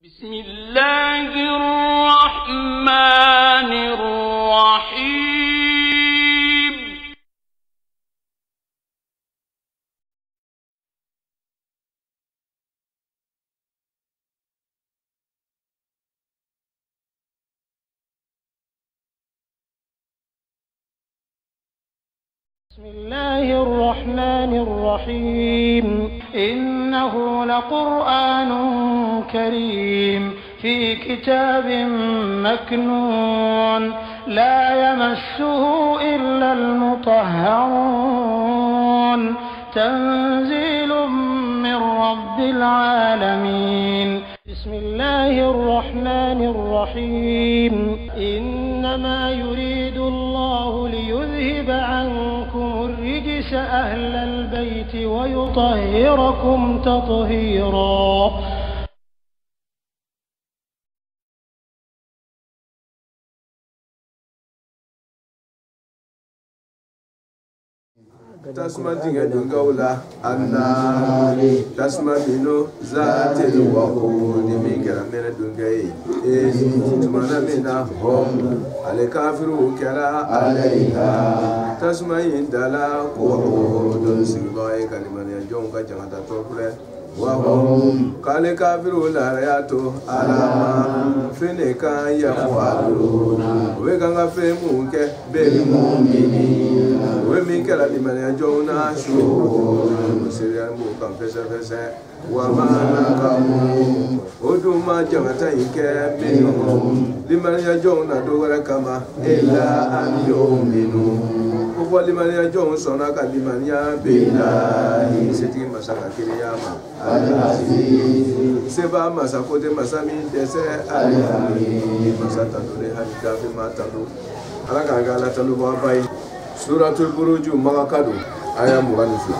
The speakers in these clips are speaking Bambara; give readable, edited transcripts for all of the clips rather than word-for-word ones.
بسم الله الرحمن الرحيم بسم الله الرحمن الرحيم إنه لقرآن كريم في كتاب مكنون لا يمسه إلا المطهرون تنزيل من رب العالمين بسم الله الرحمن الرحيم إنما يريد الله ليذهب عنكم الرجس أهل البيت ويطهركم تطهيرا tasma dinga dunga wula annari tasma mino zatil waqud min karamena dunga tumana mina hom al kafiru kara alaiha tasma indala qud sibai kaliman ya jonga jangata topre wa hum kale kafiru la yato alama fineka ya waluna we ganga fe munke bil mu'minina we min kala liman ya jona shukuru siriyan mu kan fese wa manakamu oduma jangata ike minhum liman ya jona do wala kama illa an yu'minu ko liman ya jona sona ka liman ya billahi seti masaka kiriyama seba masakote masami dese alami masata dole hadika fi matando alaka ngala tando babai suratul buruj magakadu aya muganifu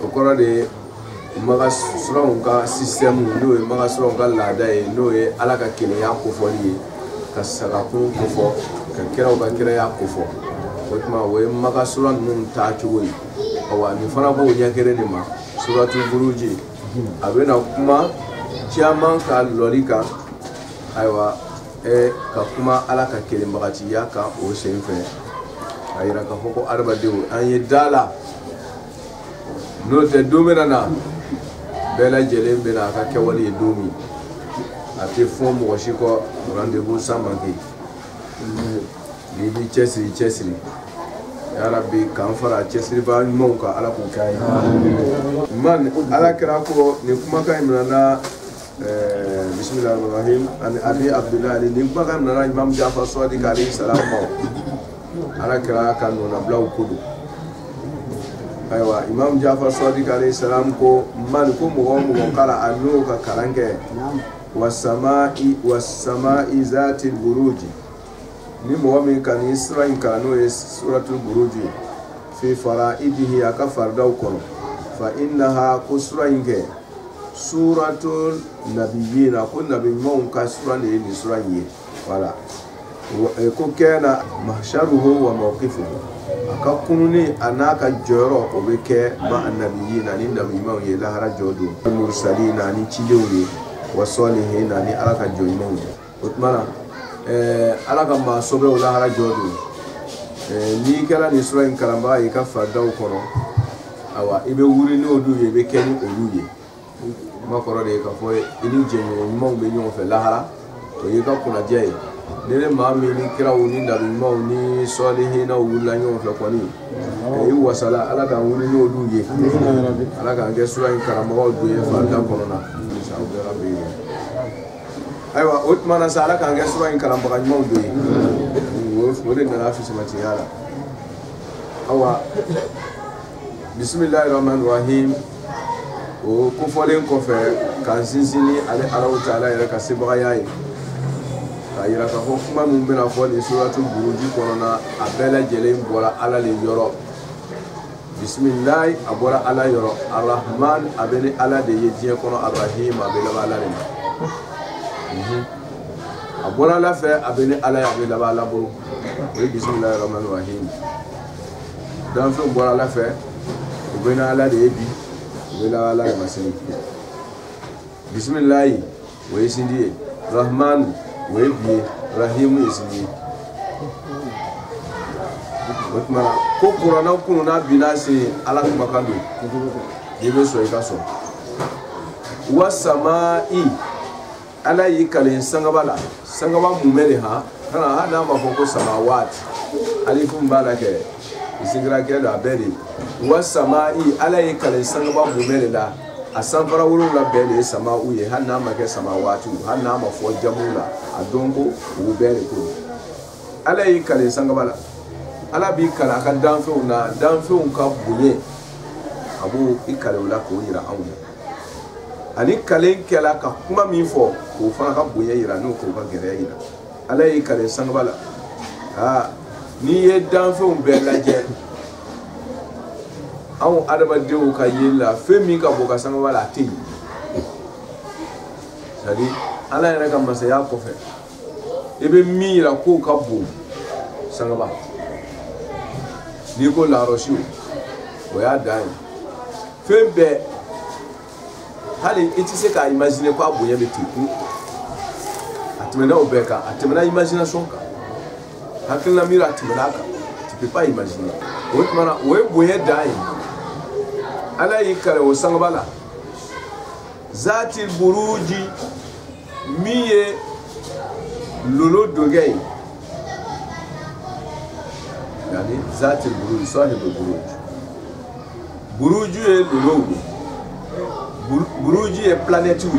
okora de maga suran ka system no e maga suran ka lada e no e alaka kele ya ko foli ka saga ko fo ka kira o ka kira ya ko fo otma we maga suran nun ta chuwi awa ni fana bo nya kere ni ma suratul buruj abena kuma chairman ka lorika aiwa ka kuma alaka kele magati ya ka o senfe ayira ka foko arba dewo anye dala no te domina na bela jele bena ka kewali domi ate fon mo shiko rendez-vous samanki bibi chesri ya rabbi kan fara chesri ba mon ka ala ko kai man ala kira ko ni kuma kai mina bismillahir rahmanir rahim an abi abdullah ni kuma kai mina imam jafar sadiq alayhi salam ala kira kan no blau kudu aywa imam jafar sadiq alayhi salam ko man ko mo kala anu ka karange was-samai zatil buruj ni mo min kan isra'il kanu suratul buruj fi fara'idihi akafardaw kono fa innaha kusra'inge suratul nabiyina kun nabiyun ka surani ni surani wala ko kena mahsharuhu wa mawqifuhu akakununi anaka joro obeke ma annabiyina ni nabiyun ye la harajodu mursalina ni chilewni wa salihina ni alaka joyinu utmana alaka ma sobe wala harajodu ni kala ni sura in karamba yi ka fadaw kono awa ibe wuri ni odu ye be keni oluye ma koro de ka fo ini jenyo mo be nyon fe lahara to yi ka kuna jey nene mami ni kira wuni ndabi maw ni salihina wula nyon fe kwani e wasala alaka wuni ni odu ye alaka nge sura in karamba odu ye fadaw kono na inshallah rabbi aywa utmana sala kan nge sura in karamba kan maw odu ye wode na fi semati yala awa bismillahir rahmanir rahim o ko folen ko fe kan sinsini ale Allah taala ya ka sibaya yayi ayira ka kuma mun bena fo ni suratul buruj korona abela jelen bora ala le yoro bismillah abora ala yoro arrahman abene ala de yeje kono arrahim abela ala le abora la fe abene ala ya abela ala bo oui bismillahir rahmanir rahim dan fo bora la fe bena ala de bi bela ala masini bismillah o ye sindi ye rahmanu o ye bi ye rahimu ye sindi ye o tuma na ko kuranna kunu n'a binna se ala kumakan don n'i bɛ sɔn i ka sɔn wa sama'i ala y'i kale sangaba la sangaba mun bɛ de ha kana hali n'a ma fɔ ko samawati alifu b'a la kɛ isigira kɛ don a bɛɛ de wa sama'i ala y'i kale sangaba mun bɛ de la a sanfara wolonwula bɛɛ de ye sama'u ye hali n'a ma kɛ samawati hali n'a ma fɔ jamu la a dɔn ko u bɛɛ de ko ala y'i kale sangaba la ala b'i kale a ka danfɛnw na danfɛnw ka bonye a b'o i kale o la k'o yira anw na ani kale kɛla ka kuma min fɔ k'o fana ka bonye yira n'o k'o ka gɛrɛ yira ala y'i kale sangaba la n'i ye danfɛnw bɛɛ lajɛ anw adamadenw ka yeli la fɛn min ka bon ka sangaba la a tɛ yen c'est à dire ala yɛrɛ ka masaya kɔfɛ i bɛ min yira k'o ka bon sangaba n'i ko larɔsiw o y'a dan ye fɛn bɛɛ hali i tɛ se k'a imaginer ko a bonya bɛ ten a tɛmɛna o bɛɛ kan a tɛmɛna imagination kan hakilina miiri a tɛmɛna a kan tu peux pas imaginer o tuma na o ye bonya dan ye ala y'i kale o sangaba la zati buruji min ye lolo dogɛ ye yani zati buruji sahibu buruji buruji ye lolo ye buruji ye planète ye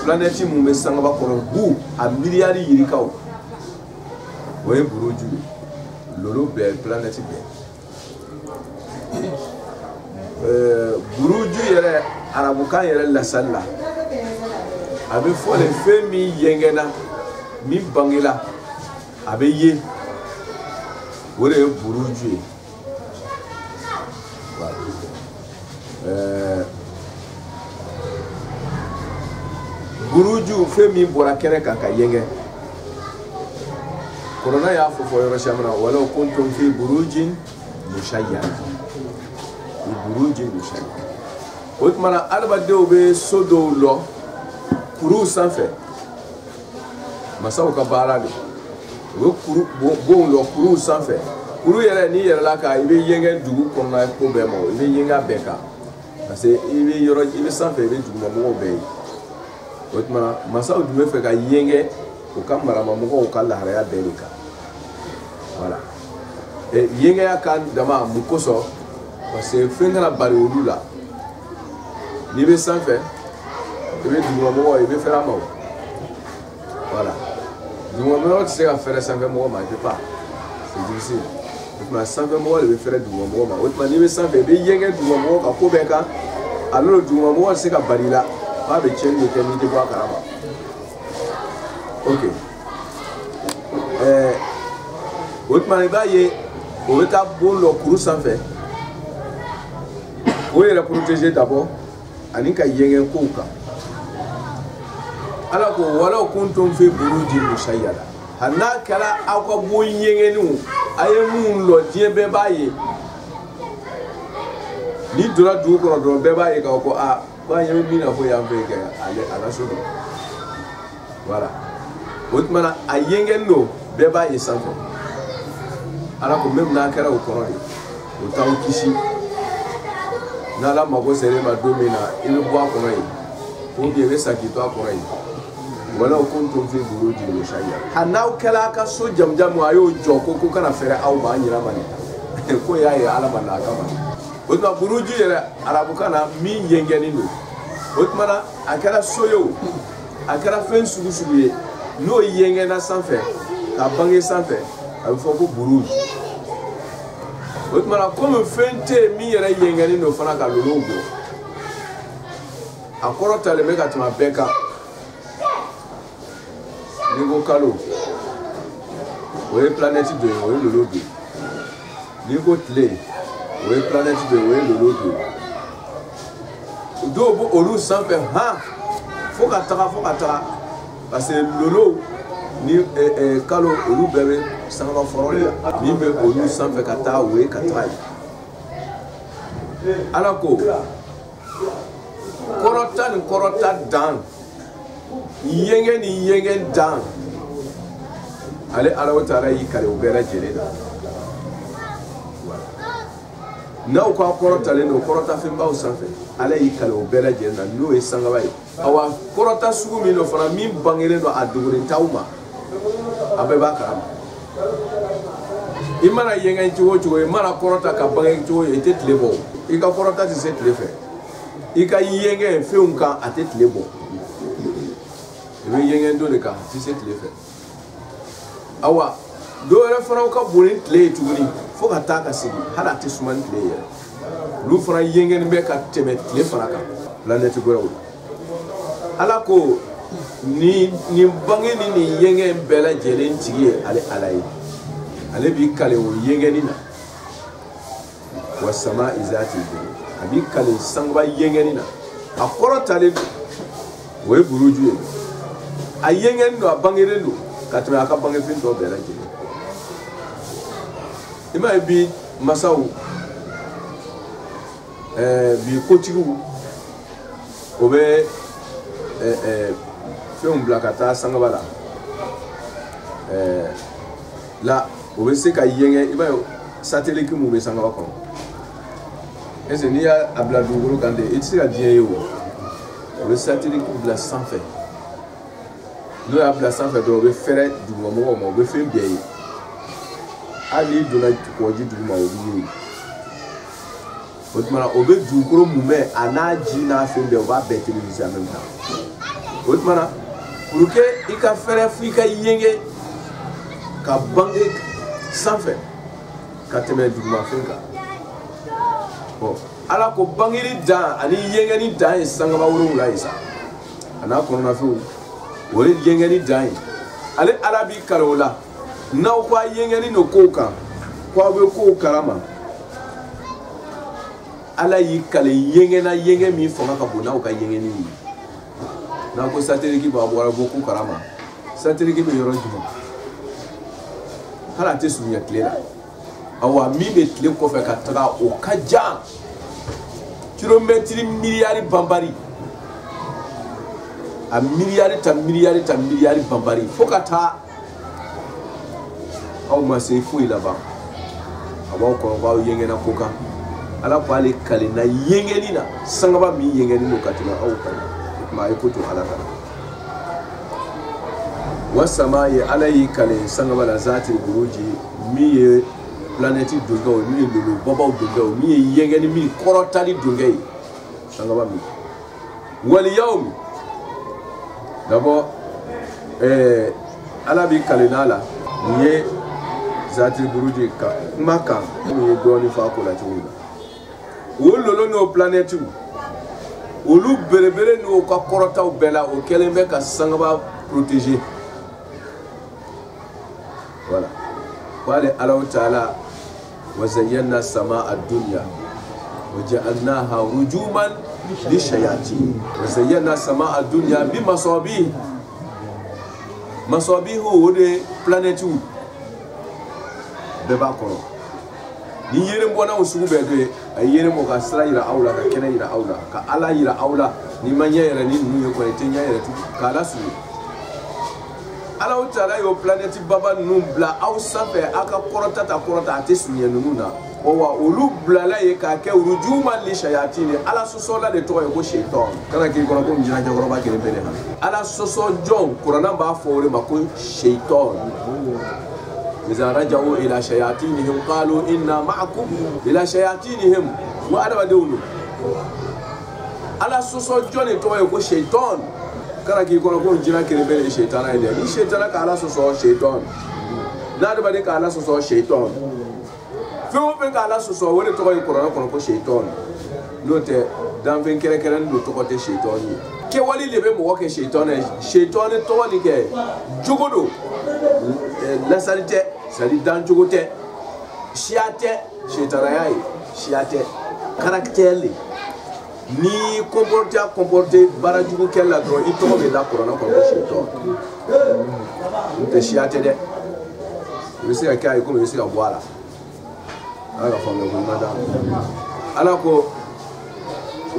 planète mun bɛ sangaba kɔnɔ bu a miliyari yirikaw o ye buruji ye lolo bɛɛ planète bɛɛ buruju yɛrɛ arabukan yɛrɛ lasali la a bɛ fɔ de fɛn min yɛngɛnna min bangela a bɛ ye o de ye buruju ye buruju fɛn min bɔra kɛnɛ kan ka yɛngɛ kɔrɔna y'a fɔ yɔrɔ caman na walaw kuntum fi burujin mushayyada buruji mushayi o tuma na adamadenw bɛ so dɔw lɔ kuruw sanfɛ masaw ka baara de u bɛ kuru bonw lɔ kuruw sanfɛ kuru yɛrɛ n'i yɛrɛla kan i bɛ yɛngɛ dugu kɔnɔna ko bɛɛ ma i bɛ yɛngɛ a bɛɛ kan parce que i bɛ sanfɛ i bɛ dugumamɔgɔw bɛɛ ye o tuma na masaw tun bɛ fɛ ka yɛngɛ u ka maramamɔgɔw ka laharaya bɛɛ de kan voilà yɛngɛya kan dama mun kosɔn parce que fɛn kana bari olu la n'i bɛ sanfɛ i bɛ dugumamɔgɔ i bɛ fɛrɛ a ma o voilà dugumamɔgɔ tɛ se ka fɛrɛ sanfɛmɔgɔ ma i peut pas c'est difficile o tuma sanfɛmɔgɔ de bɛ fɛrɛ dugumamɔgɔ ma o tuma n'i bɛ sanfɛ i bɛ yɛngɛ dugumamɔgɔ ka ko bɛɛ kan alors dugumamɔgɔ tɛ se ka bari i la f'a bɛ tiɲɛni de kɛ n'i tɛ bɔ a kalama ok o tuma i b'a ye o bɛ taa bon lɔ kuru sanfɛ o yɛrɛ protéger d'abord ani ka yɛngɛ kow kan ala ko walaw kuntum fi burujin mushayyada hali n'a kɛra aw ka bon yɛngɛniw a ye mun lɔ diɲɛ bɛɛ b'a ye n'i donna dugu kɔnɔ dɔrɔn bɛɛ b'a ye k'a ko a ko an ye min na fɔ yan fɛ kɛ a la so dɔn voilà o tuma na a yɛngɛni don bɛɛ b'a ye sanfɛ ala ko même n'a kɛra o kɔrɔ ye o t'aw kisi n'ala mago sera ma don min na i bɛ bɔ a kɔnɔ yen ou bien i bɛ sa k'i to a kɔnɔ yen walaw kuntum fi burujin mushayyada hali n'aw kɛla a ka so jamujamu a y'o jɔ ko kana fɛrɛ aw ma an yɛrɛ ma nin ko y'a ye ala ma n'a kama o tuma buruju yɛrɛ arabukan na min yɛngɛnen don o tuma na a kɛra so ye o a kɛra fɛn sugu sugu ye n'o yɛngɛnna sanfɛ k'a bange sanfɛ a bɛ fɔ ko buruju o tuma na komi fɛn tɛ yen min yɛrɛ yɛngɛnen don fana ka lolow bɔ a kɔrɔ talen bɛ ka tɛmɛ bɛɛ kan n'i ko kalo o ye planète dɔ ye o ye lolo dɔ ye n'i ko tile o ye planète dɔ ye o ye lolo dɔ ye dɔw bɛ olu sanfɛ han fo ka taga parce que lolo ni kalo olu bɛɛ bɛ sangaba fɔlɔ de la min bɛ olu sanfɛ ka taa o ye ka taga ye ala ko kɔrɔta ni kɔrɔta dan yengen dan ale ala taala yi kale ubera jelena na ko korota le no korota fe mbaw sanfe ale yi kale ubera jelena no e sangaba yi awa korota sugu mi no fana min bangere no adugure tauma abeba karam imana yengen chuo imana korota ka bangen chuo ete tlebo ika korota ti se tlefe ika yengen fe unka ate tlebo ebe yengen do de ka ti se tlefe awa do re fana ka boni tle tuguni fo ka ta ka sigi hala ti suman tle ya lu fana yengen be ka teme tle fana ka planète goro ala ko ni bangeni ni yengen bela jelen tigi ale alai ale bi kale o yengeni na wa sama izati abi kale sangba yengeni na akoro tale we buruju a yengeni no abangere no katwa aka bange fin do bela jeli ima bi masawu bi kotigu obe fe un blakata sangba la la obe se ka yenge iba satellite mu be sanga bakon ese ni ya abla duguru kande itira bien yo obe satellite bla sans fait no abla sans fait do be fere du mo be fe bien ali do na ko ji du ma obi otmana obe duguru mu me anaji na fe be oba be télévision même temps otmana pour que ika fere fu ika yenge ka bange sans fait ka teme duguma finka bon ala ko bangiri dan ani yengeni dan sangaba wuru la isa ana ko na fu wori yengeni dan ale arabi karola na ko yengeni no koka ko be ko karama ala yi kale yengena yenge mi fanga ka bona o ka yengeni na ko satiri ki ba bora boku karama satiri ki be yoro juma hala te sunya klela awa mi be tle ko fe ka taga o kaja kilometri miliyari bambari a miliyari bambari fokata aw ma se fu ila ba awa ko ba yengena koka ala ko ale kale na yengeni na sangaba mi yengeni no katina aw kan ma ikutu ala kan wasama ye alayi kale sangaba la zati buruji mi planète dunga mi lulu baba dunga mi yengeni mi korotali dunga sangaba mi wal yawm dabo ala bi kale nala ye zati buruji ka maka mi doni fa ko la tuula wololo no planète olu berebere no ka korotaw bela o kelembe ka sangaba protéger. Voilà. قال الله تعالى وزينا السماء الدنيا وجعلناها رجوما للشياطين وزينا السماء الدنيا بمصابيح مصابيح هو de planète de bakoro ni yere mbona usugu bede ay yere mo ka sra ira aula ka kena ira aula ka ala ira aula ni manya ira ni nu ko tenya ira tu kala su ala utala yo planète baba numbla au safe aka korota ta korota atesunya nununa owa ulu blala ye ka ke urujuma li shayatini ala sosola de to ko shaitan kana ki ko ko njina jagoro ba ke bele ala soso jon qur'an ba fore ma ko shaitan iza raja'u ila shayatinihim qalu inna ma'akum ila shayatinihim wa adaba dawlu ala soso jon to ko shaitan kana ki ko ko njina ke bele shaitan ide ni shaitan ka ala soso shaitan na adaba de ka ala soso shaitan feu be ka ala soso woni to ko qur'an ko shaitan note dan ven kere kere no to ko te shaitan ke wali lebe mo ke shaitan to wali ke jogodo la salite sali dan jogote shiate shaitan yayi shiate caractère ni comporter barajugo kella dro ito be la qur'an ko shaitan te shiate de yesi akai ko yesi abwala ala ko madam ala ko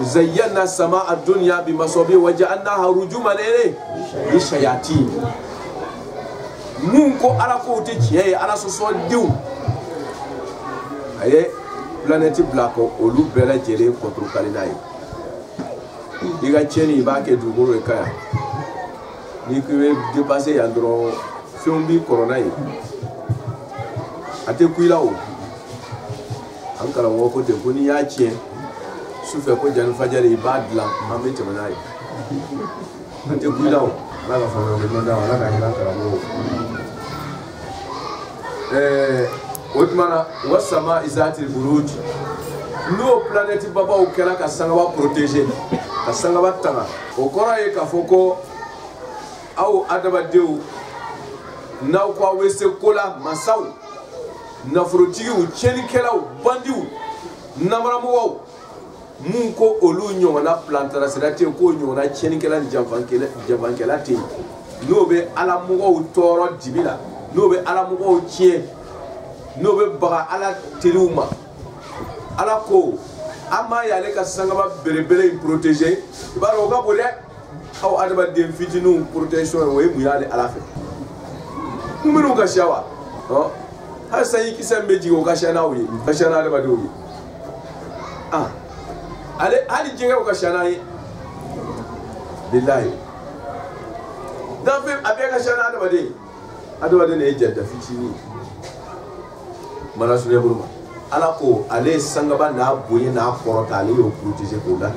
zayyana sama ad-dunya bi masabi wa ja'alnaha rujuman li shayatin mun ko ala ko te tiye ala so so diw aye planète black olu bela jere contre kalinayi diga cheni ba ke dugoro e kaya ni ko dépasser ya dro film bi corona yi ate kuilao an kala wo ko te ko ni ya chien su fe ko jan fajari bad la mamme te manai ate kuilao la fa no da wala ka ila kala wo otmana wasama izati buruj no planète baba o kala ka sanga ba protéger ka sanga ba tanga o kora e ka foko au adaba deu na kwa wese kola masaw na frotigi u cheni kela u bandiu namara mo mun ko olu nyona plantara sedate ko nyona cheni kela jabankela te no be ala mo toro dibila no be ala mo chie no be baga ala teluma ala ko ama yale ka sangaba berebere protéger baro ga bole aw adaba dem fitinu protection we mu yale ala fe muminu ka shawa ho ha sai kisa meji o ka shana wi ka shana adaba do wi ale ali jega o ka shana yi billahi da fe abeka shana adaba de ne jadda fitini mana sule burma ala ko ale sangaba na boye na korota ale yo protéger ko da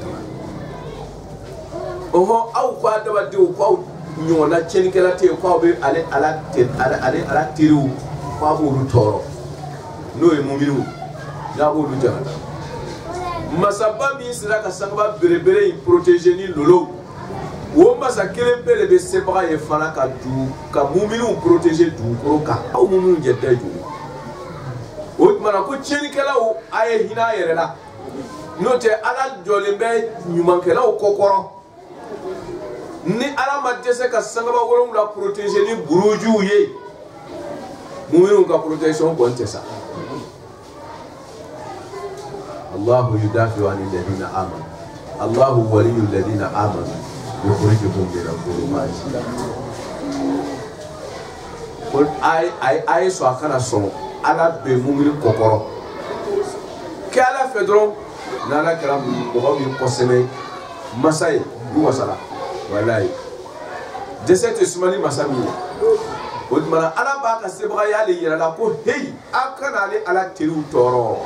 oho au kwa daba de ko nyona chenikela te ko be ale ala tiru kwa bo rutoro no e mumiru ya bo rutara masaba mi sira ka sangaba berebere protéger ni lolo wo masa kele pele be separa e fana ka du ka mumiru protéger du koroka au mumiru jetta du otmana ko chenikela o aye hina yere la note ala jolembe nyumankela o kokoro ni ala madese ka sangaba wolum la protéger ni buruju ye mumiru ka protection kontesa Allahu yudafi anil ladina amanu Allahu waliyul ladina amanu yukhrijuhum min adh-dhulumati kon ay so akana so ala be mumiru kokoro kala fedron nana kala mo bi kosene masay du wasala wallahi de cette semaine masami odmana ala ba ka sebra yale yira la ko hey akana ale ala tiru toro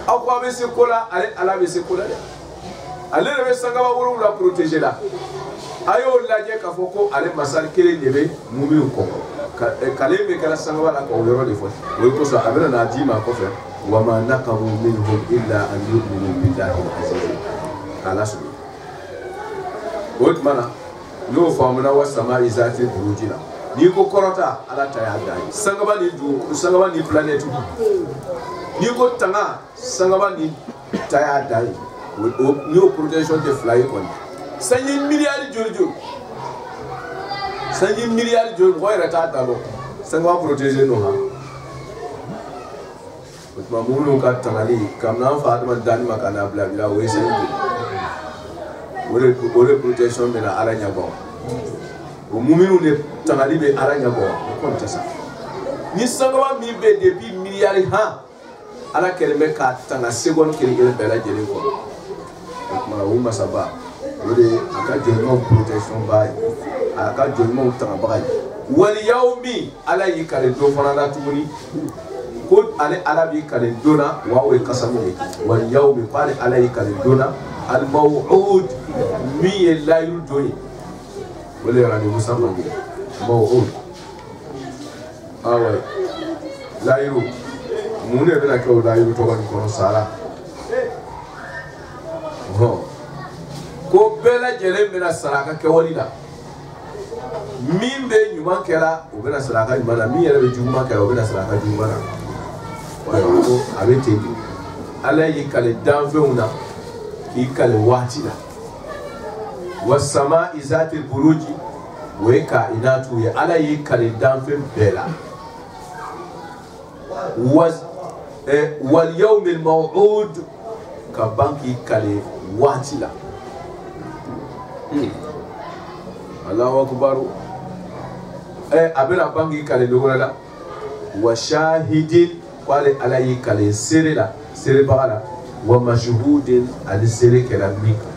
akwa be se kola ale ala be se kola ale be sanga ba wuru la protéger la ayo laje ka foko ale masal kele nebe mumiru kokoro kale me kala sanga wala ko yoro de fo wo ko so abena na dima ko fe wa ma naqamu minhum illa an yu'minu billahi al-aziz kala su otmana no famuna wasama izati burujina ni ko korota ala taya dai sangaba ni du sangaba ni planète ni ko tanga sangaba ni taya dai ni o protection de fly kon 5 milliards jojo 5 milliards jojo ko reta dalo sangaba protéger no ha otma mulu ka tangali kamna fatima dani makana bla bla we sen ore protection de la aranya bon o muminu ne tangali be aranya bon ko tesa ni sangaba mi be depuis milliards ha ala kelme ka tanga seconde kele bela jeli ko ma o masaba ore aka jeli protection ba aka jeli tanga ba wal yawmi ala yikale do fana la tuguni ko ale ala bi kale dona wa o kasamu wal yawmi qala ala yikale dona al maw'ud mi la yudoni wala rani musamman maw'ud awa la yu mune bena ko la yu to ban ko sala ho ko bela jele bena saraka ke walida mimbe nyuma kera o bena saraka nyuma mi yere be juma kera o bena saraka juma na ko abete ala yikale danfeuna ikale watina wasama izati buruji weka inatu ya ala yikale danfen bela wal yawm al maw'ud ka banki kale waati la Allahu akbar a bɛna bange kale dogora la wa shahidin wale ala yi kale sere la sere baga la wa mashhudin ali sere kɛra min kan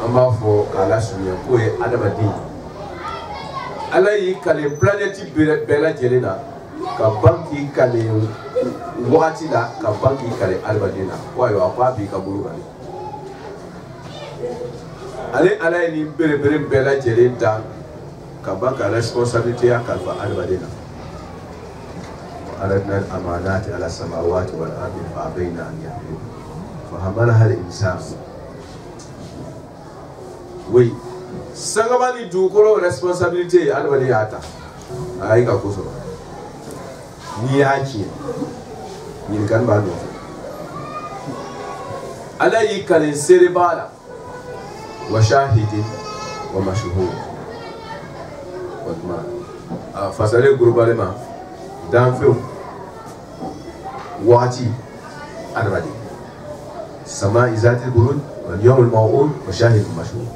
an b'a fɔ k'a lasurunya k'o ye adamaden ala y'i kale planète bɛɛ lajɛlen na ka ban k'i kale wagati la ka ban k'i kale adamaden na ko ayiwa a ko a b'i ka bolo kan ale ala ye nin belebele bɛɛ lajɛlen da ka ban ka responsabilité ya kalifa adamaden na aradna al-amanati ala samawati wal ardi fa abayna an yahmilnaha fa hamalaha al-insan oui sangabani dukolo responsabilité adamaden ya ta ayi ka ko sɔrɔ ni y'a tiɲɛ ɲininkali b'a nɔfɛ ala y'i kale seere b'a la wa shahidin wa mashhud o tuma a fasalen gurubalen danfɛnw wagati adamaden sama izati buruj wal yawm al maw'ud wa shahid wa mashhud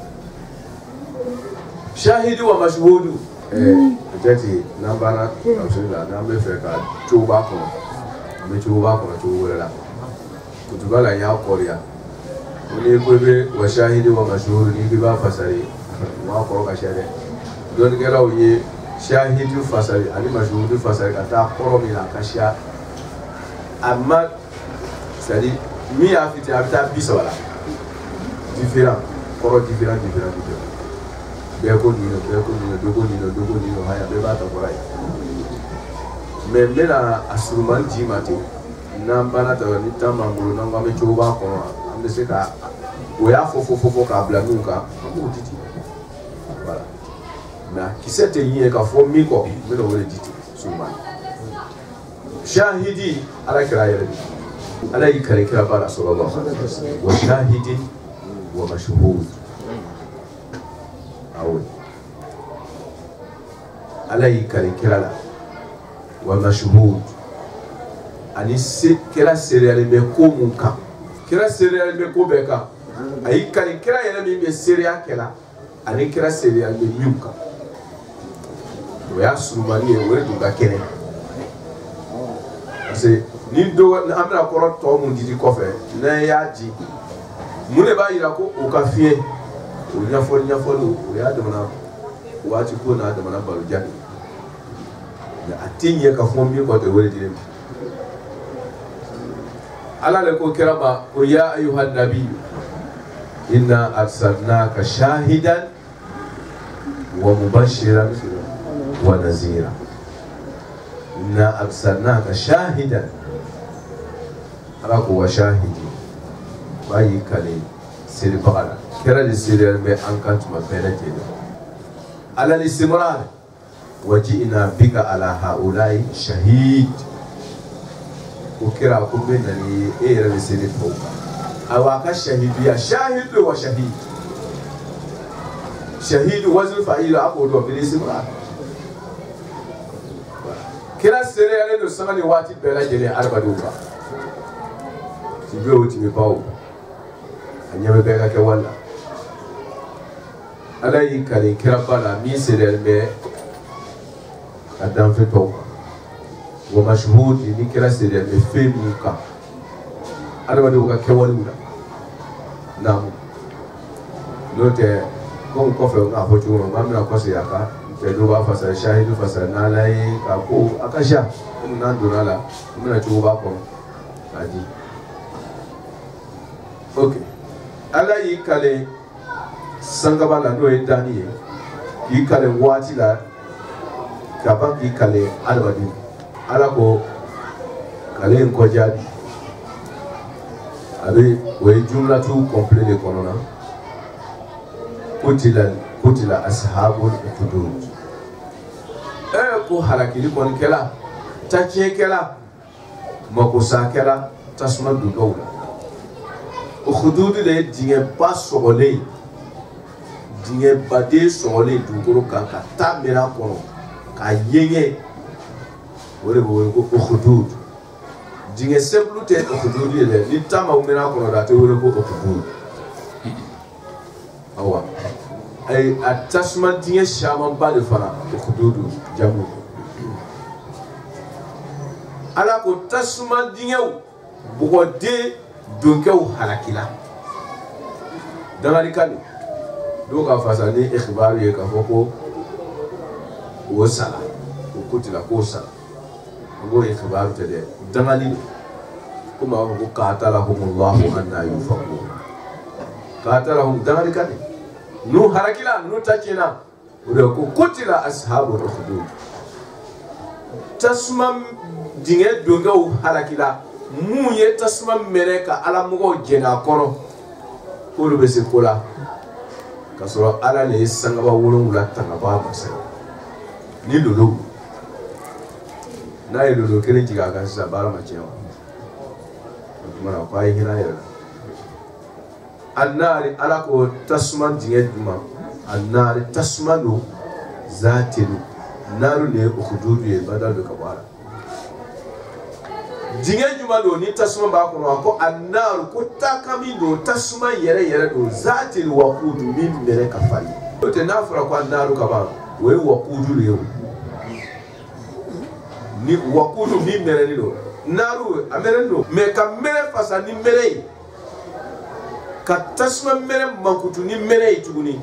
shahid wa mashhud peut-être n'an banna alhamdulillah n'an bɛ fɛ ka cogoba kɔnɔ an bɛ cogoba kɔnɔ cogo wɛrɛ la kutuba la n y'a kɔrɔya ko n'i ko i bɛ wa shahid wa mashhud n'i k'i b'a fasari o b'a kɔrɔ ka ca dɛ dɔnnikɛlaw ye shahidu fasari ani mashhudu fasari ka taa kɔrɔ min na ka siya amma c'est-à-dire min y'a fiti a bɛ taa 30 la différent kɔrɔ différent bɛɛ ko nin dogo nin haya bɛɛ b'a ta kɔrɔ ye mais n bɛna a surumani di ma ten n'an banna ta ni temps b'an bolo n'an ko an bɛ cogoba kɔnɔ an bɛ se ka o y'a fɔ k'a bila min kan an b'o di ten voilà mais kisɛ tɛ yen k'a fɔ min kɔ n bɛna o de di ten surumani shahidi ala kɛra yɛrɛ de ala y'i kale kira ba la sallallahu alaihi wasallam wa shahidin wa mashhud awo ala y'i kale kira la wa mashhud ani kira sereyalen bɛ ko mun kan kira sereyalen bɛ ko bɛɛ kan a y'i kale kira yɛrɛ min bɛ sereya kɛla ani kira sereyalen bɛ min kan o y'a surumani ye o de tun ka kɛnɛ parce que ni do an bɛna kɔrɔ tɔ mun didi kɔfɛ n'an y'a di mun de b'a yira ko o ka fiɲɛ o ɲɛfɔli o y'a damana waati ko n'a damana balo jaabi mais a tɛ ɲɛ ka fɔ min kɔ tɛ o de dilen ala le ko kira ma ko ya ayyuhan nabi inna arsalnaka shahidan wa mubashiran wa nazira inna arsalnaka shahidan ala ko wa shahidi bayi kale seri bagala kera de seri be an kan tuma bɛɛ lajɛlen ala listimrar wa ji'na bika ala haulai shahid ko kira ko bɛ nani e yɛrɛ de seri tɔw kan awa ka shahidiya shahidu wa shahid shahid wazn fa'il a ko do bi listimrar kira sere ale do sanga ni waati bɛɛ lajɛlen adamadenw kan ti bɛ o ti bɛ baw a ɲɛ bɛ bɛɛ ka kɛ wala ala y'i kale kira ba la min sere bɛ a danfɛ tɔw kan wa mashhud ni kira sere bɛ fɛn min kan adamadenw ka kɛwalew la naamu n'o tɛ komi kɔfɛ n k'a fɔ cogo min n k'an bɛna kɔsegin a kan dɔw b'a fasara shahidu fasara n'ala ye k'a ko a ka ca komi n'an donna a la n bɛna cogoba kɔnɔ k'a di ok ala y'i kale sangaba la n'o ye danni ye k'i kale waati la ka ban k'i kale adamaden ala ko kale in kɔjaabi a bɛ o ye jumlatu complet de kɔnɔ na kutila ashabul ukhdud ko halakili kɔni kɛla taciɲɛ kɛla makosa kɛla tasuma dondaw la ukhdud de ye dingɛba sɔgɔlen dingɛbaden sɔgɔlen dugukolo kan ka taa mɛnɛ kɔnɔ k'a yɛŋɛ o de bɛ wele ko ukhdud dinge seblu te ukhdud yele ni tama umena kono da te wole ko ukhdud awa ay atasma dinge shaman ba de fana ukhdud jamu ala ko tasma dinge bugode donkew halakila dangali kan do ka fasani ikhbar ye ka foko wo sala ko kutila ko sala ngo ikhbar te de dangali kuma ko qatalahumullahu anna yufaku qatalahum dangali kan nu harakila nu takina ko kutila ashabul ukhdud tasma dinge donkew halakila mu ye tasma mere ka ala mugo jena kono olu be se kola kasoro ala ne sangaba wolonwula tangaba masa ni lolo na ye lolo kelen jiga kan sa bara ma cewa mana ko ay hina yera annari ala ko tasma dinge duma annari tasma no zatilu naru ne ukhududu ye badal be kabara dinge juma do ni tasuma ba ko ko annar ko takami do tasuma yere do zatil waqud min mere kafari to te nafra ko annar ka ba we waqud le ni waqud min mere ni do naru amere do me ka mere fasa ni mere ka tasuma mere mankutu ni mere tuguni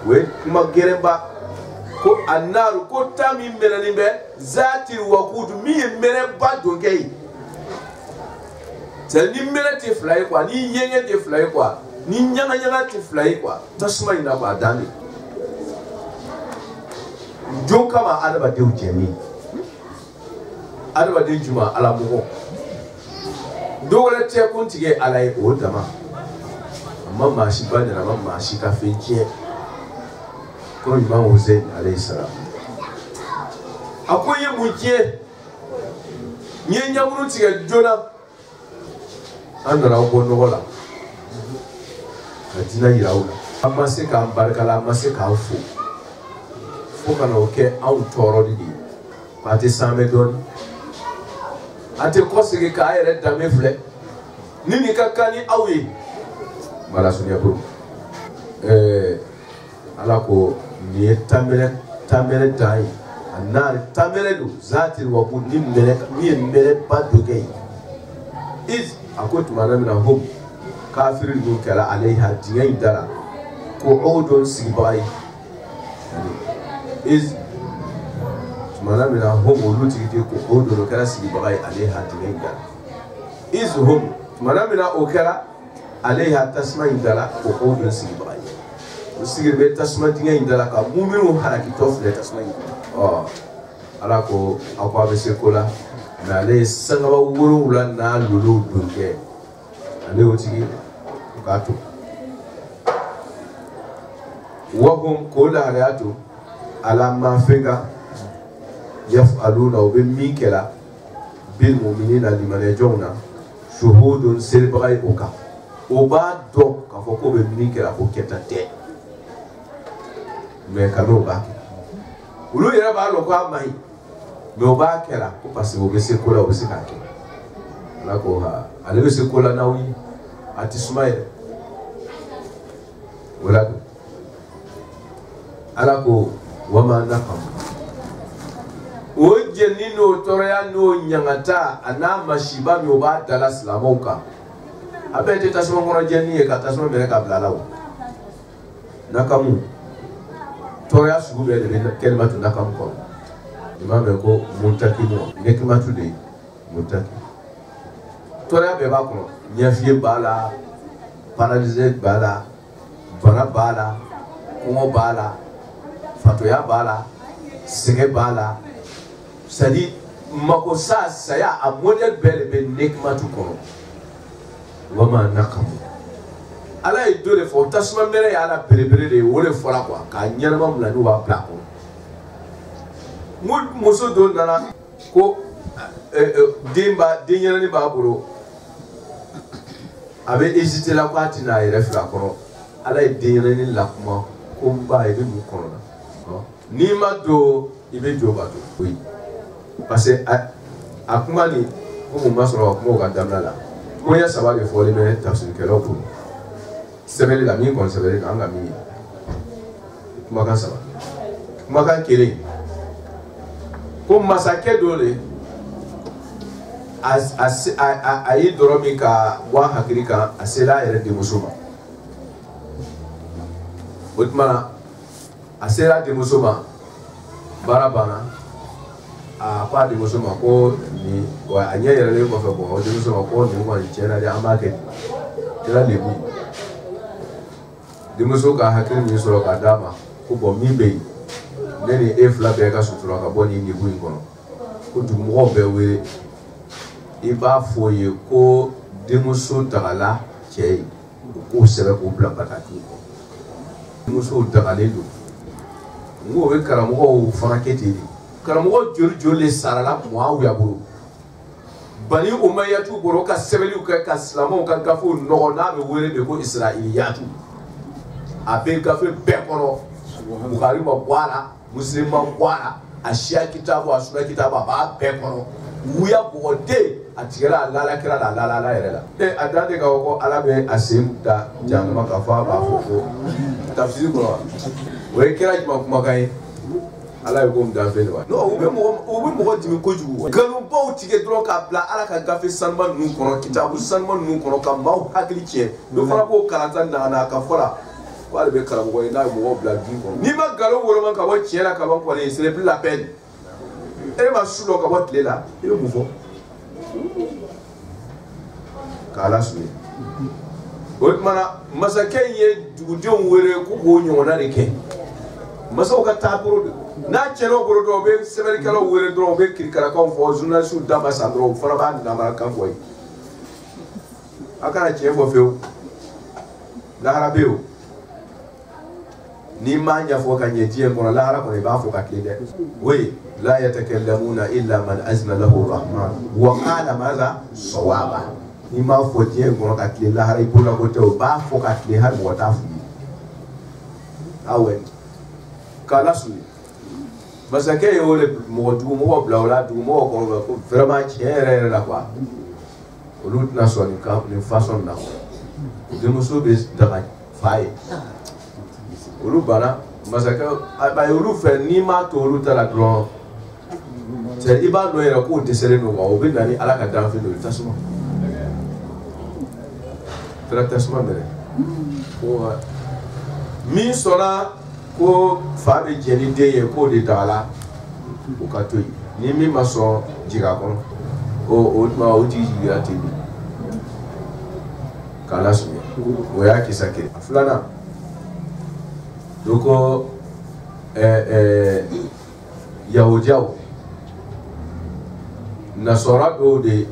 we kuma geremba ko annar ko tami mere ni be zatil waqud min mere ba do gay c'est ni mere ti fly quoi ni yenge ti fly quoi ni nyanga ti fly quoi tasuma ina ba dani jonka ma adaba de ujemi adaba de juma ala mugo dole te kontige ala e o dama amma ma shi ba da ma shi ka fenkie ko imam Hussein alayhi salam akoye mujie nyenya munu tige jona andara ko nogola adina yiraula amase ka barkala amase ka fo kana oke au toro di pati same don ate kosige ka ayere dame fle nini kakani awi mala sunya ko ala ko ni tamere dai anar tamere du zati wa budi mere paduge is akot manamina hum kafir du kala alaiha diyai dara ko odon sibai is manamina hum oluti ke ko odon kala sibai alaiha diyai dara is hum manamina okala alaiha tasma indala ko odon sibai usigir be tasma diyai dara ka muminu haraki tofle tasma ala ko akwa be sekola na le sangaba wuru wula na lulu dunke ale otigi gato wahum kola hayatu ala ma fega yaf'aluna wa bimikela bil mu'minina liman yajuna shuhudun sirbai oka oba do ka foko be mikela ko ketate me kanu ba ulu yera ba lo kwa mai me ba kera ko pasi o be se kola o be se ka ke la ko ha ale be se kola nawi ati sumaye wala ala ko wama nakam o jenino toroya no nyangata ana mashiba mi o ba dala slamoka abete tasuma ngono jenni e ka tasuma bere ka blalawo nakamu toroya sugu be de kelmatu nakam ko imam ko muntaki mo nekmatu de muntaki toroya be ba ko nyafie bala paralysé bala bana bala kongo bala fatoya bala sege bala sadi makosa saya a model bele be nekmatu kono wama nakamu ala e dole fo tasma mere ya ala berebere de wole fola kwa ka nyarama mulani wa plako muso do nana ko demba denyana ni baburo abe hésité la partie na refla kono ala e denyana ni lakuma ko mba e be mu kono ni ma do ibe joba do oui parce que akuma ni ko mun masoro ko ka damla la ko ya saba de fole be tafsir kelo ko sebele la mi kon sebele ka nga mi kuma kan saba kuma kan kele ko masake dole ayi doro min ka wa hakiri kan asela yɛrɛ denmuso ma o tuma a sera denmuso ma baara banna a ko a denmuso ma ko nin wa a ɲɛ yɛrɛlen kɔfɛ bɔn o denmuso ma ko nin kɔni tiɲɛna de an b'a kɛ kɛra lebu denmuso ka hakili min sɔrɔ k'a d'a ma ko bɔn min bɛ yen ne ni e fila bɛɛ ka sutura ka bɔ nin lebu in kɔnɔ ko dugumɔgɔw bɛɛ wele i b'a fɔ ye ko denmuso dagala cɛ ye k'o sɛbɛn k'o bila bataki kɔnɔ denmusow dagalen don n ko o ye karamɔgɔw fana kɛ ten de karamɔgɔ joli joli de sarala Muawiya bolo Bani Umayyatu bolo ka sɛbɛnniw kɛ ka silamɛw ka gafew nɔgɔ n'a bɛ wele de ko Israiliyatu a bɛ gafe bɛɛ kɔnɔ Bukhari ma bɔ a la Muslim ma bɔ a la a Shia kitabu a Sunna kitabu a b'a bɛɛ kɔnɔ wuya bɔgɔden a tigɛra a lala kira la a lala yɛrɛ la a dan de ka fɔ ko Ala bɛ a sen da jahanama ka fɔ a b'a fɔ ko tafsiri kɔnɔ o ye kira jumɛn kumakan ye Ala ye ko min dan fɛn de wa non u bɛ mɔgɔ dimi kojugu nkalonbaw tigɛ dɔrɔn k'a bila Ala ka gafe sanuma ninnu kɔnɔ kitabu sanuma ninnu kɔnɔ ka maaw hakili tiɲɛ dɔ fana b'o kalanta nana a ka fɔ la ko ale bɛ karamɔgɔ ye n'a ye mɔgɔw bila bin kɔnɔ n'i ma nkalon woloma ka bɔ tiɲɛ la ka ban kɔni ce n'est plus la peine e ma su dɔ ka bɔ tile la i bɛ mun fɔ k'Ala suni o tuma na masakɛ in ye dugudenw wele ko k'o ɲɔgɔnna de kɛ masaw ka taabolo de n'a tiɲɛna o bolo dɔrɔn u bɛ sɛbɛnnikɛlaw wele dɔrɔn u bɛ kirikarakanw fɔ journalistes dama san dɔrɔn u fana b'a namarakan fɔ ye a kana tiɲɛ fɔ fewu lahara bɛ yen o n'i m'a ɲɛfɔ ka ɲɛ diɲɛ kɔnɔ lahara kɔnɔ i b'a fɔ ka tilen dɛ oui la yatakallamuna illa man azna lahu rahman wa qala madha sawaba n'i m'a fɔ diɲɛ kɔnɔ ka tilen lahara i bolola ko tɛ o b'a fɔ ka tilen hali mɔgɔ t'a f'i ye awɛ k'Ala suni masakɛ ye o de dugumɔgɔw bila o la dugumɔgɔw kɔrɔ ko vraiment tiɲɛ yɛrɛ yɛrɛ la quoi olu tɛna sɔn nin façon na denmuso bɛ daga fa ye olu banna masakɛ a ye olu fɛ n'i m'a to olu ta la dɔrɔn c'est i b'a dɔn yɛrɛ k'o dɛsɛlen don wa o bɛ na ni Ala ka danfɛn dɔ ye tasuma kɛra tasuma minɛ ko min sɔnna ko fa bɛ jɛ ni den ye k'o de dagala o ka to yen ni min ma sɔn jiga kɔnɔ o tuma o tigi jigira ten de k'Ala sɔnna o y'a kisa kɛ filanan doko yahudiyaw nasɔra dɔw de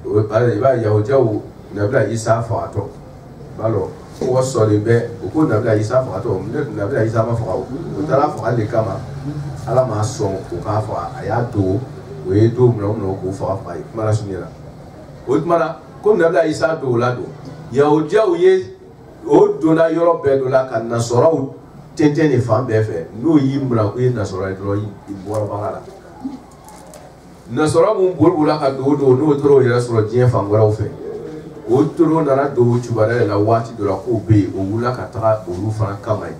i b'a yahudiyaw Nabila Isa fagatɔ b'a dɔn mɔgɔ sɔrɔlen bɛ u ko Nabila Isa fagatɔ Nabila Isa ma faga o taara faga de kama Ala m'a sɔn o k'a faga a y'a dogo o ye don minɛ k'o faga ye kuma la sunya la o tuma na ko Nabila Isa dogo la don yahudiyaw ye o donna yɔrɔ bɛɛ dɔ la ka nasɔraw tɛntɛn de fan bɛɛ fɛ n'o y'i minɛ ko ye nasɔra ye dɔrɔn i bɔra baara la nasɔra mun bolo la ka dogo dogo n'o tora o yɛrɛ sɔrɔ diɲɛ fan wɛrɛw fɛ o toro nana dogo cubaara de la waati dɔ la k'o bɛ yen o wulila ka taga olu fana kama ye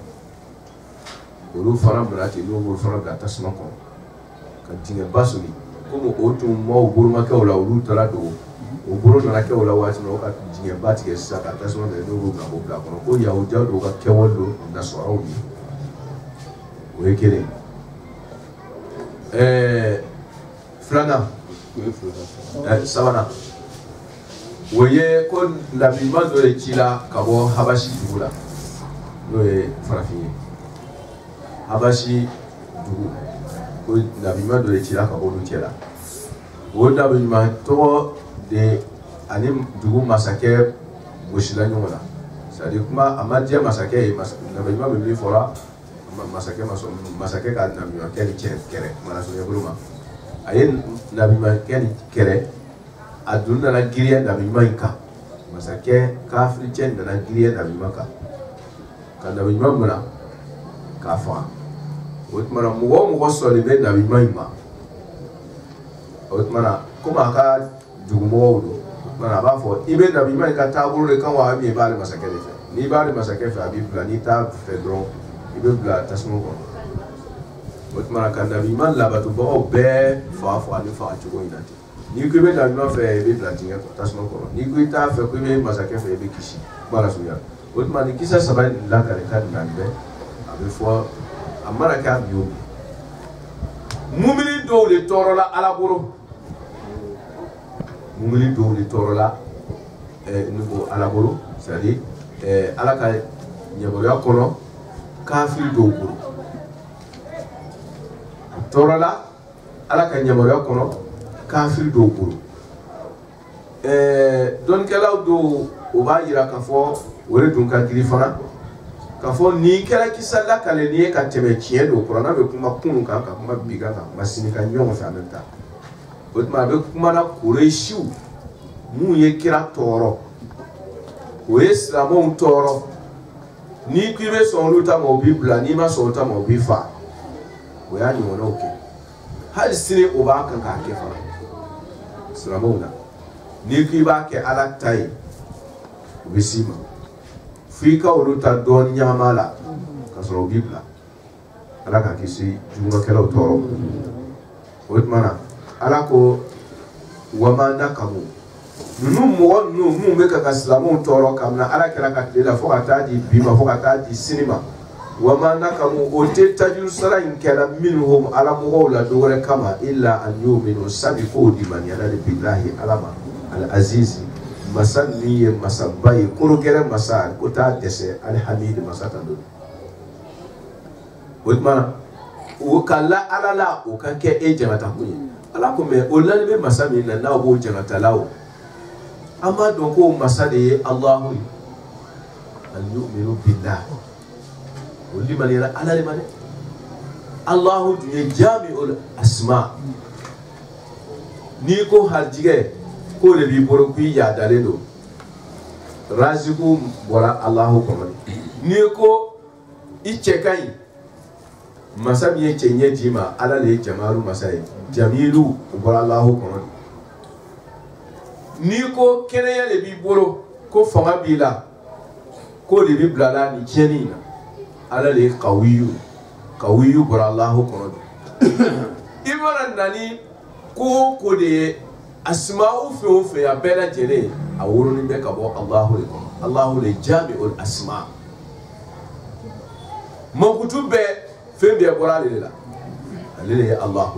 olu fana bila ten n'o b'olu fana bila tasuma kɔnɔ ka dingɛba soli komi o tun m'o bolomakɛw la olu taara dogo o bolo nana kɛ o la waati min o ka dingɛba tigɛ sisan ka tasuma minɛ n'o b'o bila k'o bila kɔnɔ ko yahudiyaw dɔw ka kɛwale don nasɔraw ye o ye kelen filanan sabanan o ye ko nabiɲuman dɔ de ci la ka bɔ Habasi dugu la n'o ye farafin ye Habasi dugu ko nabiɲuman dɔ de ci la ka bɔ olu cɛ la o nabiɲuman tɔgɔ de ani dugu masakɛ gosila ɲɔgɔn na c'est à dire kuma a ma diya masakɛ ye nabiɲuman bɛ min fɔra masakɛ ma sɔn masakɛ ka nabiɲumankɛ ni cɛ kɛlɛ kumana sɔrɔ bolo ma a ye nabiɲumankɛ ni kɛlɛ a dun nana giriya nabiɲuman in kan masakɛ kafiri cɛ nana giriya nabiɲuman kan ka nabiɲuman minɛ k'a faga o tuma na mɔgɔ o mɔgɔ sɔnni bɛ nabiɲuman in ma o tuma na comme aka dugumo do mana ba fo ibe nabi man ka tabulu de kan wa mi ba le masakere fe ni ba le masakere fe abi bla ni ta fe dron ibe bla tasmo ko otmana kan nabi man la batu bo be fa ani fa chugo inati ni ko be nabi man fe ibe bla tinga ko tasmo ko ni ko ta fe ko ibe masakere fe ibe kishi bala suya otmana kisa sabai la kare kan nabi abi fo amara ka biyo mumini do le torola ala boro mumini do le torola niveau ala boro c'est-à-dire ala ka nyaboro kono kafir do boro torola ala ka nyaboro kono kafir do boro don kala do o ba yira ka fo wore dun ka grifana ka fo ni kala kisalla kale ni ka tebe tiye do corona be kuma kunu ka kuma biga ka masini ka nyongo fa menta botma be kuma na kureshiu mu ye kira toro o islamo toro ni kibe son luta mo bibla ni ma so ta mo bifa o ya ni wona oke hal sine o ba kan ka ke fa islamo na ni kiba ke ala tai bisima fika uluta don nyamala kasoro bibla ala ka kisi junga kala toro wotmana ala ko wama nakamu nunu me ka islamu toro kamna ala kala ka tela fo ata di bima fo ata di sinima wama nakamu o te tajul sala in kala minhum ala mughawla dore kama illa an yu'minu sabiqu di man yala billahi alama al azizi masani masabai kurugere masal kota dese alhamid masata do wotma o kala alala o kan ke e jangata kunye ala ko me o lalbe masami na na bo jangata lawo amma don ko masade allah an yu'minu billah o liman yara ala liman allah dunya jami'ul asma ni ko harjige ko le bi boro ku ya dale do raziku bora allah ko ni ko ice kai masami ye cenye jima ala le jamaru masai jamilu bora allah ko ni ko kene ya le bi boro ko fanga bila ko le bi blala ni kenina ala le qawiyu bora allah ko ibara nani ko de asma'u fi ya bela jere a wurin be ka bo Allahu le jami'ul asma makutube fe be bora le la ale Allah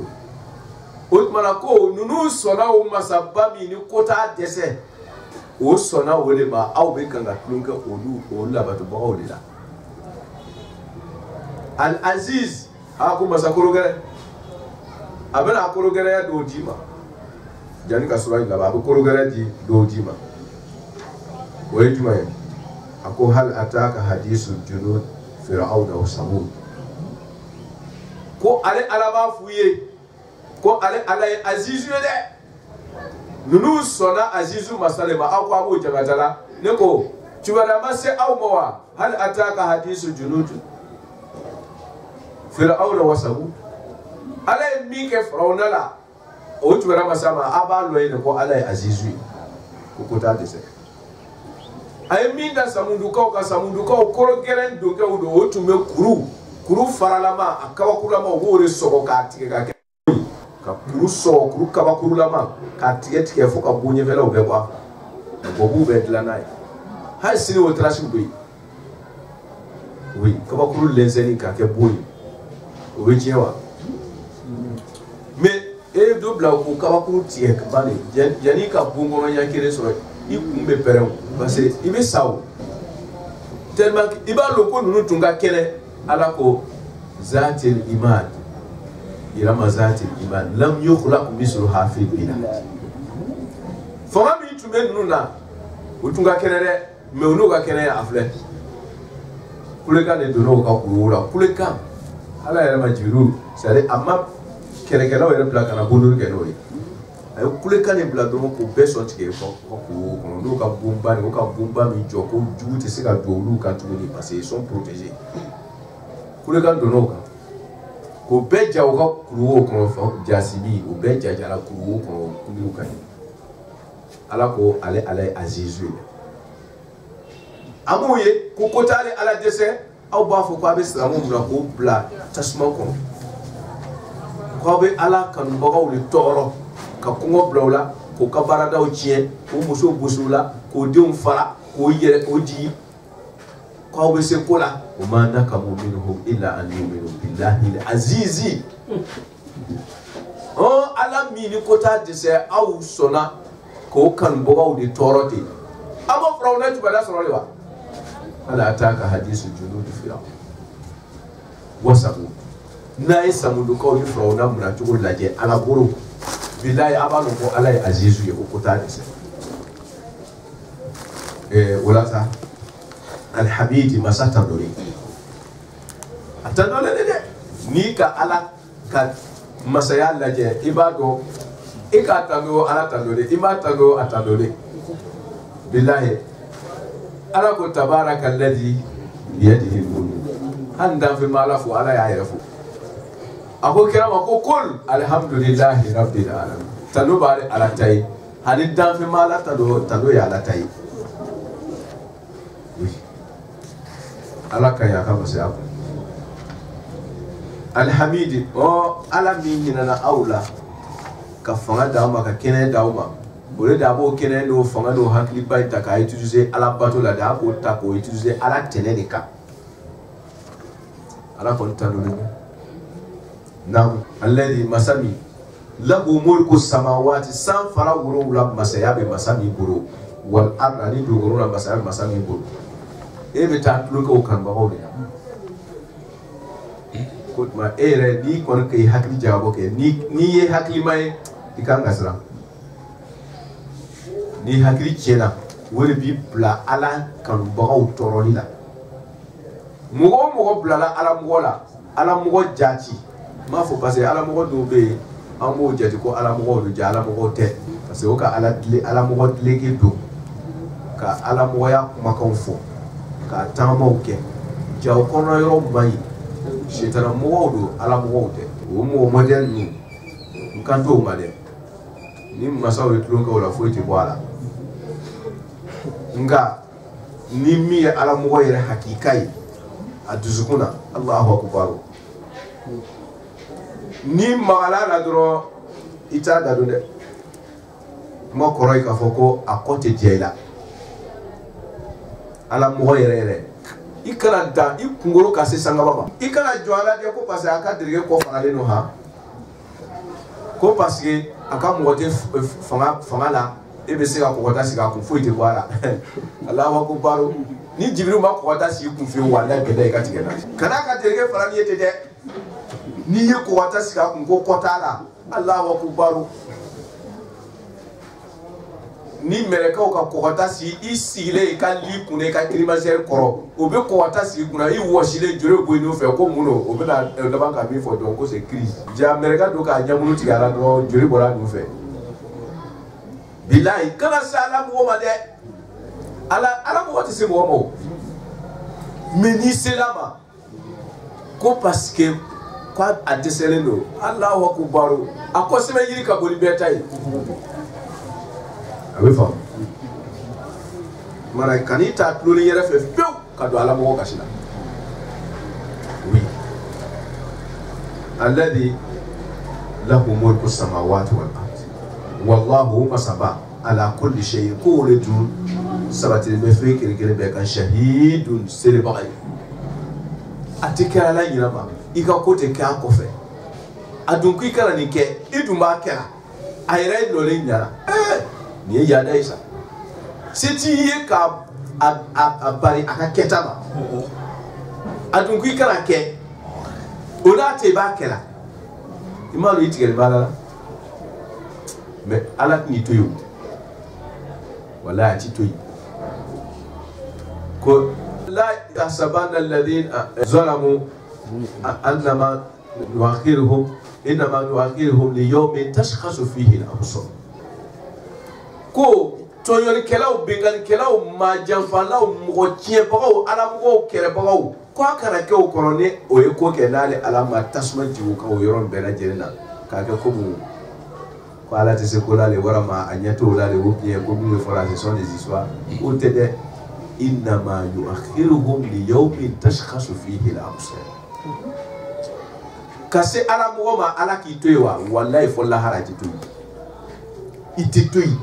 utmana ko nunu sona o masabami ni kota dese o sona wole ba aw be kanga tunka o la batu ba o le la al aziz ha ko masakuru gare abena akuru gare ya do jima jani ka sura ila babu korogara di dojima way juma ya ako hal ataka hadisul junud fir'auna wa samud ko ale alaba fuye ko ale ala azizu de nunu sona azizu masalema akwa abo jagatala neko chubara mase aw mawa hal ataka hadisul junud fir'auna wa samud ale mi ke fir'auna la o tubara masama aba loye ko ala azizu ko kota de se ay minda samundu ka koro geren do ke do o tume kuru faralama akawa kurama wore soko ka tike ka kuru so kuru kaba kurulama ka tike fo ka bunye vela o be kwa go bu be dlanai hay sini o trashi bi oui kaba kuru lenzeni ka ke bunye o be jewa mais e do bla ko kaba kuru tie ka bale jani ka bungo nya kire so i kumbe perem parce que ibe saw tellement iba loko nunu tunga kele ala ko zatil iman irama zatil iman lam yukhlaq misluha fil bilad fama mi tume nuna utunga kele me unu ga kele ya afle kuleka ne dono ka kurura kuleka ala ya majiru sare amma kele kele o yere plaka na bonuru ke no ay kuleka ne bla dono ko beso tike ko no ka bomba mi joko juti se ka dolu ka tuni parce qu'ils sont protégés kuleka dono ka ko bɛɛ ja o ka kuru wo kɔnɔ fa jasibi o bɛɛ jajara kuru wo kɔnɔ kulu ka ala ko ale azizu ye amu ye ko kotale ala dɛsɛ aw b'a fɔ ko a bɛ silamɛw minɛ k'o bila tasuma kɔnɔ k'aw bɛ ala kanubagaw de tɔɔrɔ ka kɔngɔ bila u la k'o ka baaradaw tiɲɛ k'o musow gosi u la k'o denw fara k'o yɛrɛ k'o jigi k'aw bɛ se ko la o ma nakamu minhum illa an yu'minu billahi al-azizi ala min ni kota dɛsɛ aw sɔnna k'o kanubagaw de tɔɔrɔ ten a ma fɔra ne tubada sɔrɔ de wa ala ataka hadisu junudu firaw wasabu n'a ye samudukaw ni firawuna mina cogo lajɛ ala bolo bilayi a b'a dɔn ko ala ye azizu ye o kota dɛsɛ wala sa alhamidi masa tandori a tandori de dɛ n'i ka ala ka masaya lajɛ i b'a dɔn i k'a tando ala tandori i m'a tando a tandori bilayi ala ko tabaraka alladhi biyadihi al-mulk hali danfɛn ma ala fo ala y'a yɛrɛ fo a ko kira ma ko kul alhamdulillahi rabbil alamin tando b'ale ala ta ye hali danfɛn ma ala tando ye ala ta ye ala ka ya ka masaya ko alhamidi ala min hinana aw la ka fanga d'aw ma ka kɛnɛ d'aw ma o de da b'o kɛnɛ n'o fanga n'o hakiliba in ta k'a utiliser ala bato la da b'o ta k'o utiliser ala tɛnɛ de kan ala kɔni ta don naam alladhi masami lahu mulku samawati san fara wolonwula masaya bɛ masa min bolo wal ardi ni dugukolo la masaya bɛ masa min bolo e bɛ taa tulo kɛ o kanubagaw de la ko tuma e yɛrɛ n'i kɔni k'i hakili jagabɔ kɛ n'i ye hakilima ye i kan ka siran ni hakili tiɲɛna o de b'i bila ala kanubagaw tɔɔrɔli la mɔgɔ o mɔgɔ bilala ala mɔgɔ la ala mɔgɔ jati n m'a fɔ parce que ala mɔgɔ dɔw bɛ yen an b'o jate ko ala mɔgɔw don ja ala mɔgɔw tɛ parce que o ka ala mɔgɔ dileke don ka ala mɔgɔya kumakanw fɔ ka taamaw kɛ ja o kɔnɔ yɔrɔ man ɲi sitana mɔgɔw don ala mɔgɔw tɛ o mɔgɔ modèle ninnu n kan t'o ma dɛ ni masaw ye tulon kɛ o la foyi tɛ bɔ a la nka ni min ye ala mɔgɔ yɛrɛ hakika ye a dusukun na Allahu akbar ni magala la dɔrɔn i t'a da don dɛ kuma kɔrɔ ye k'a fɔ ko a kɔ tɛ diya i la ala mɔgɔ yɛrɛ yɛrɛ i kana dan i kunkolo ka se sangaba ma i kana jɔ ala dɛ ko parce que a ka dereke kɔ faralen don han ko parce que a ka mɔgɔ tɛ fanga la e bɛ se ka kɔgɔta sigi a kun foyi tɛ bɔ a la Allahu akbar ni Jibril ma kɔgɔta sigi kun fiyewu walahi gɛlɛya i ka tigɛ na kana ka dereke farali ye ten dɛ n'i ye kɔgɔta sigi a kun ko kɔ t'a la Allahu akbar ni mɛlɛkɛw ka kɔgɔta sigi i sigilen i ka li kunna i ka climatiseur kɔrɔ o bɛ kɔgɔta sigi kunna i wɔsilen joli bɔ i nɔfɛ ko mun don o bɛna laban ka min fɔ dɔrɔn ko c'est crise ja mɛlɛkɛ don k'a ɲɛmunu tigɛ a la dɔrɔn joli bɔra a nɔfɛ bilayi kana se ala mɔgɔ ma dɛ ala mɔgɔ tɛ se mɔgɔ ma o mais n'i sera ma ko parce que ko a dɛsɛlen don Allahu akbar a ko sɛbɛn yiri ka boli bɛɛ ta ye a bɛ faamu mara kan'i ta tuloni yɛrɛ fɛ pewu ka don ala mɔgɔ kasi la oui alladhi lahu mulku samawati wal ardi wallahu masaba ala kulli shay'in ko le dun sabati be fe kere bɛ kan shahidun selebaga a tɛ kɛ ala ɲinama i ka ko tɛ kɛ a kɔfɛ a dun ko i kana nin kɛ i dun b'a kɛra a yɛrɛ ye lɔlen ɲana nin ye yaada ye sa se t'i ye ka a bari a ka kɛta ma a dun ko i kana kɛ o n'a tɛ i b'a kɛra i m'a dɔn i tigɛli b'a la mais ala tɛn'i to yen o walahi a t'i to yen ko la yahsabanna alladhina zalamu annama nu'akhiruhum innama nu'akhiruhum li yawmin tashkhasu fihi al-absar ko toyori kelaw bengali kelaw ma janfalaw mo tie bagaw ala mo kere bagaw ko kana ke o korone o e ko ke nale ala ma tasma jiwu ka o yoron bela jerena ka ke ko mu ko ala te se ko la le wara ma anyato la le wo bien ko mu fora ce sont des histoires ou tede inma yuakhiruhum li yawmin tashkhasu fihi al-absar kase ala mo ma ala ki toywa wallahi fo la haraji to ititoyi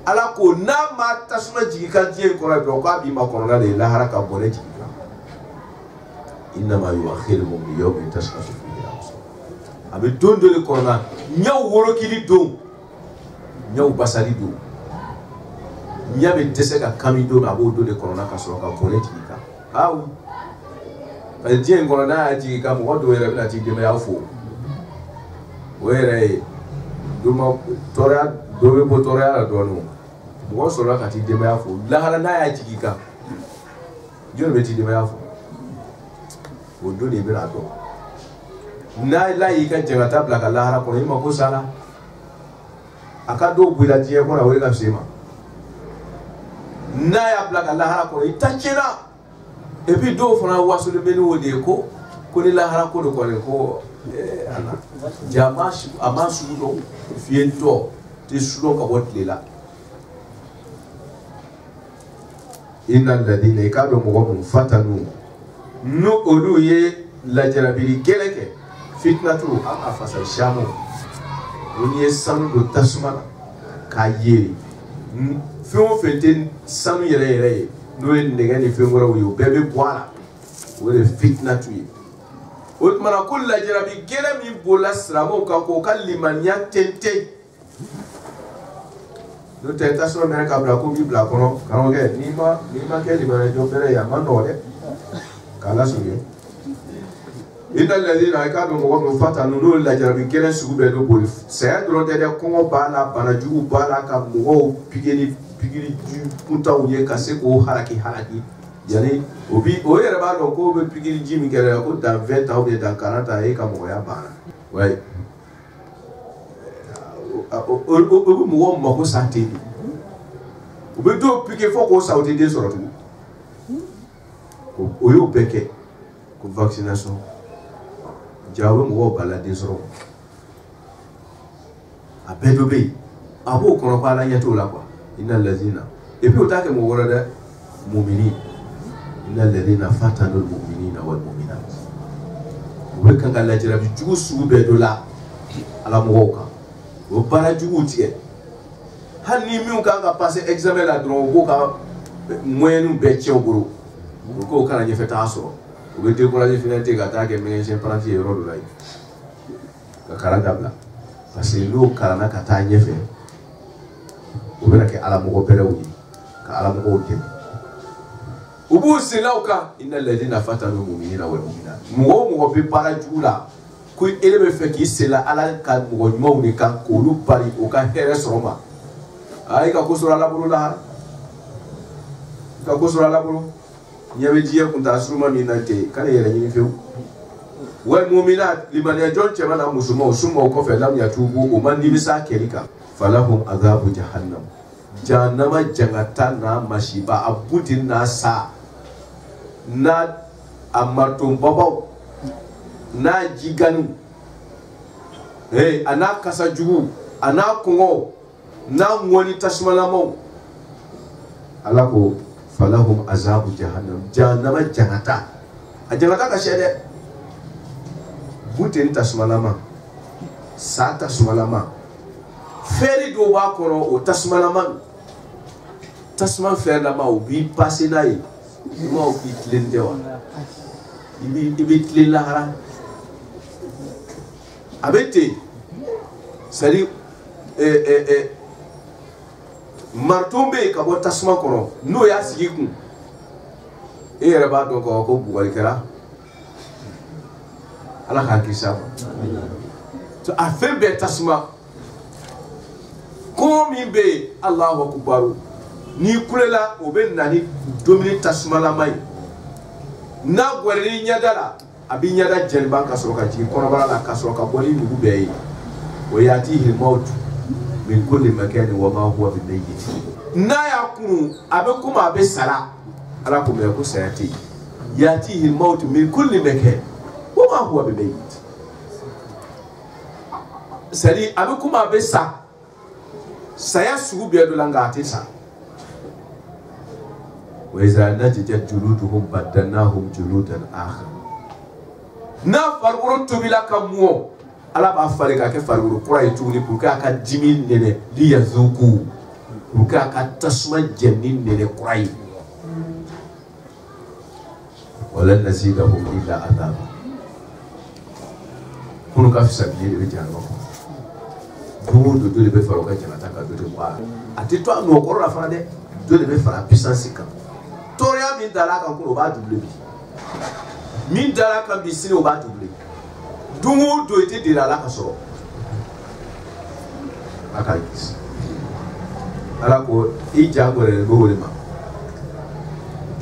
ala ko na ma tasuma jigi kan tie ko ra ko abi ma ko na le la haraka bone jigi inma yuakhiruhum li yawmin tashkhasu fihi al-absar abi dondo le ko na nyaw woro kili do nyaw basali do nyabe dese ka kami do ma bo do le ko na ka so ka bone jigi ka awu pa tie ko na jigi ka mo do yere na jigi me afo were do ma tora do be bo tora la do no mo so la ka ti de me afo la hala na ya jigi ka jo be ti de me afo o do le be la do na la yi ka jega ta bla ka la hala ko ma ko sala aka do bu la tie ko na we ka sema na ya bla ka la hala ko ita chena et puis do fana wasu le beni wode ko ni la hala ko do ko ana jamash amasu do fiento ti sulo ka botle la innal ladina yakadu mughum fatanu no olu ye la jarabiri keleke fitnatu ama fasal shamu oni sanu do tasmana kayeri fo fete sanu yere no en ngani fe ngora yo bebe boala wala fitnatu yi otmana kullu jarabi gele mi bola sramo ka ko kalliman ya tente do tenta so mera ka bra ko bi bla kono kanu ke ni ma ke libere jo bere ya mando de kala suye inal ladina yakadu wa fatanu no la jarabi gele sugu be do bol c'est do de ko bala bana jugu bala ka mo pigeni ju punta uye kase ko haraki yani obi o yere ba do ko be pigiri jimi kere ko dans 20 ans ou dans 40 ans e ka mo ya bana ouais o mo mo ko santé o be do pige fo ko sauté de soro tu o yo beke ko vaccination jawo mo balade soro abedo be abo ko ko ala yato la quoi innal ladina et puis otake mo worada mu'minin innal ladina fatanul mu'minina wal mu'minat we kan ga lajira bi jugu sugu be do la ala mo ka o bara jugu tie hanni mi kan ga passer examen la dron ko ka moyenu be tie oboro ko kana je feta aso o be décourager finalité ga ta ke mécanicien parti ero do lay ka karanga bla parce que lo karana ka ta nyefe o bena ke ala mo bere wi ka ala mo ke ubu silauka innal ladina fatanu mu'minina wal mu'minat mo be para jula ko elebe fe ki sela ala ka mo mo ni ka ko lu pari o ka here soroma ay ka ko sura la bulu la ka ko sura la bulu nyabe jiya kunta suruma mi nante kana yele ni fe wal mu'minat liman yajon chema na musumo sumo ko fe lam yatubu o man nimisa kelika falahum adhabu jahannam jahannama jangata na mashiba abutin na sa na amatum baba na jiganu ana kasaju ana kongo na ngoni tasmalamo alako falahum azabu jahannam jahannama jangata ajangata ka shede butin tasmalama sa tasmalama feri do ba kono o tasmalama tasman fer la ma o bi passer na yi mo o bi tlende wa ibi tlende la hara abete sari martombe ka bo tasman kono no ya sigiku e yere ba do ko bugali kala ala ka kisa to afin be tasman ko min be Allahu akbar ni kulela o be nani domini tasmala mai na gwari nyadala abi nyada jelban ka soro ka ji kono bala la ka soro ka boli nugu be yi o yati hil maut min kulli makani wa ma huwa bi mayyit na ya kunu abe kuma abe sara ala ko me ko sayati yatihi al-maut min kulli makan wa ma huwa bibayt sari abe kuma abe sa saya sugu biya do langa atisa wa iza najat juluduhum badalnahum juludan akhar na farguru tubila kamuo ala ba fare ka ke farguru kura ituni pour ka ka dimin nene li yazuku pour ka ka tasma jannin nene kurai wala nazidahum illa adaba kunu ka fisabili be jango do le be faro ka jana ta ka do kwa ati to no ko ra fa de do le be fara puissance kan toria min dala kan ko ba double bi min dala kan bi sini o ba double dungu do ite de la ka so aka is ala ko i jango re bo le ma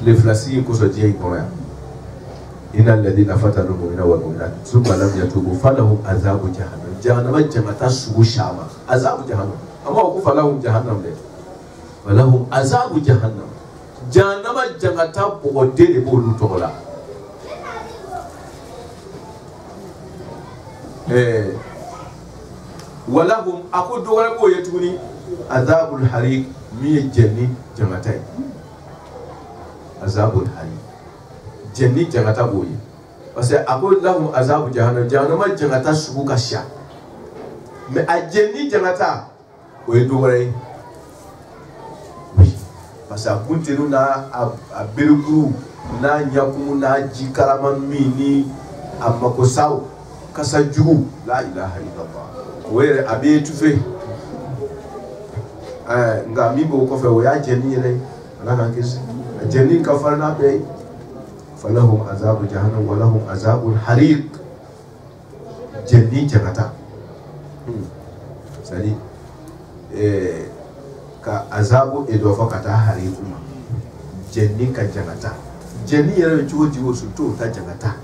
le flasi ko so je ko ya inna alladhina fatanu mu'mina wal mu'minat thumma lam yatubu falahum azabu jahannam jahannama jamata sugu shama azabu jahannam amma ku falahum jahannam de falahum azabu jahannam jahannama jamata bode de bolu tola walahum akudu wala ko yetuni azabul hariq mi janni jamata azabul hariq janni jangata boye parce que akol lahum azabu jahannama jangata sugu kasha mais a janni jangata o e dogore oui parce que buntiru na a beruguru na nyakumu na jikaraman mini amako saw kasa jugu la ilaha illallah were abe tufe nga mibo ko fe o ya janni re ala kan kisi janni kafarna be falahum azabu jahannam wa lahum azabul hariq janni jangata sadi ka azabu edo fakata hariquma janni ka jangata janni yare chuo jiwo suto ta jangata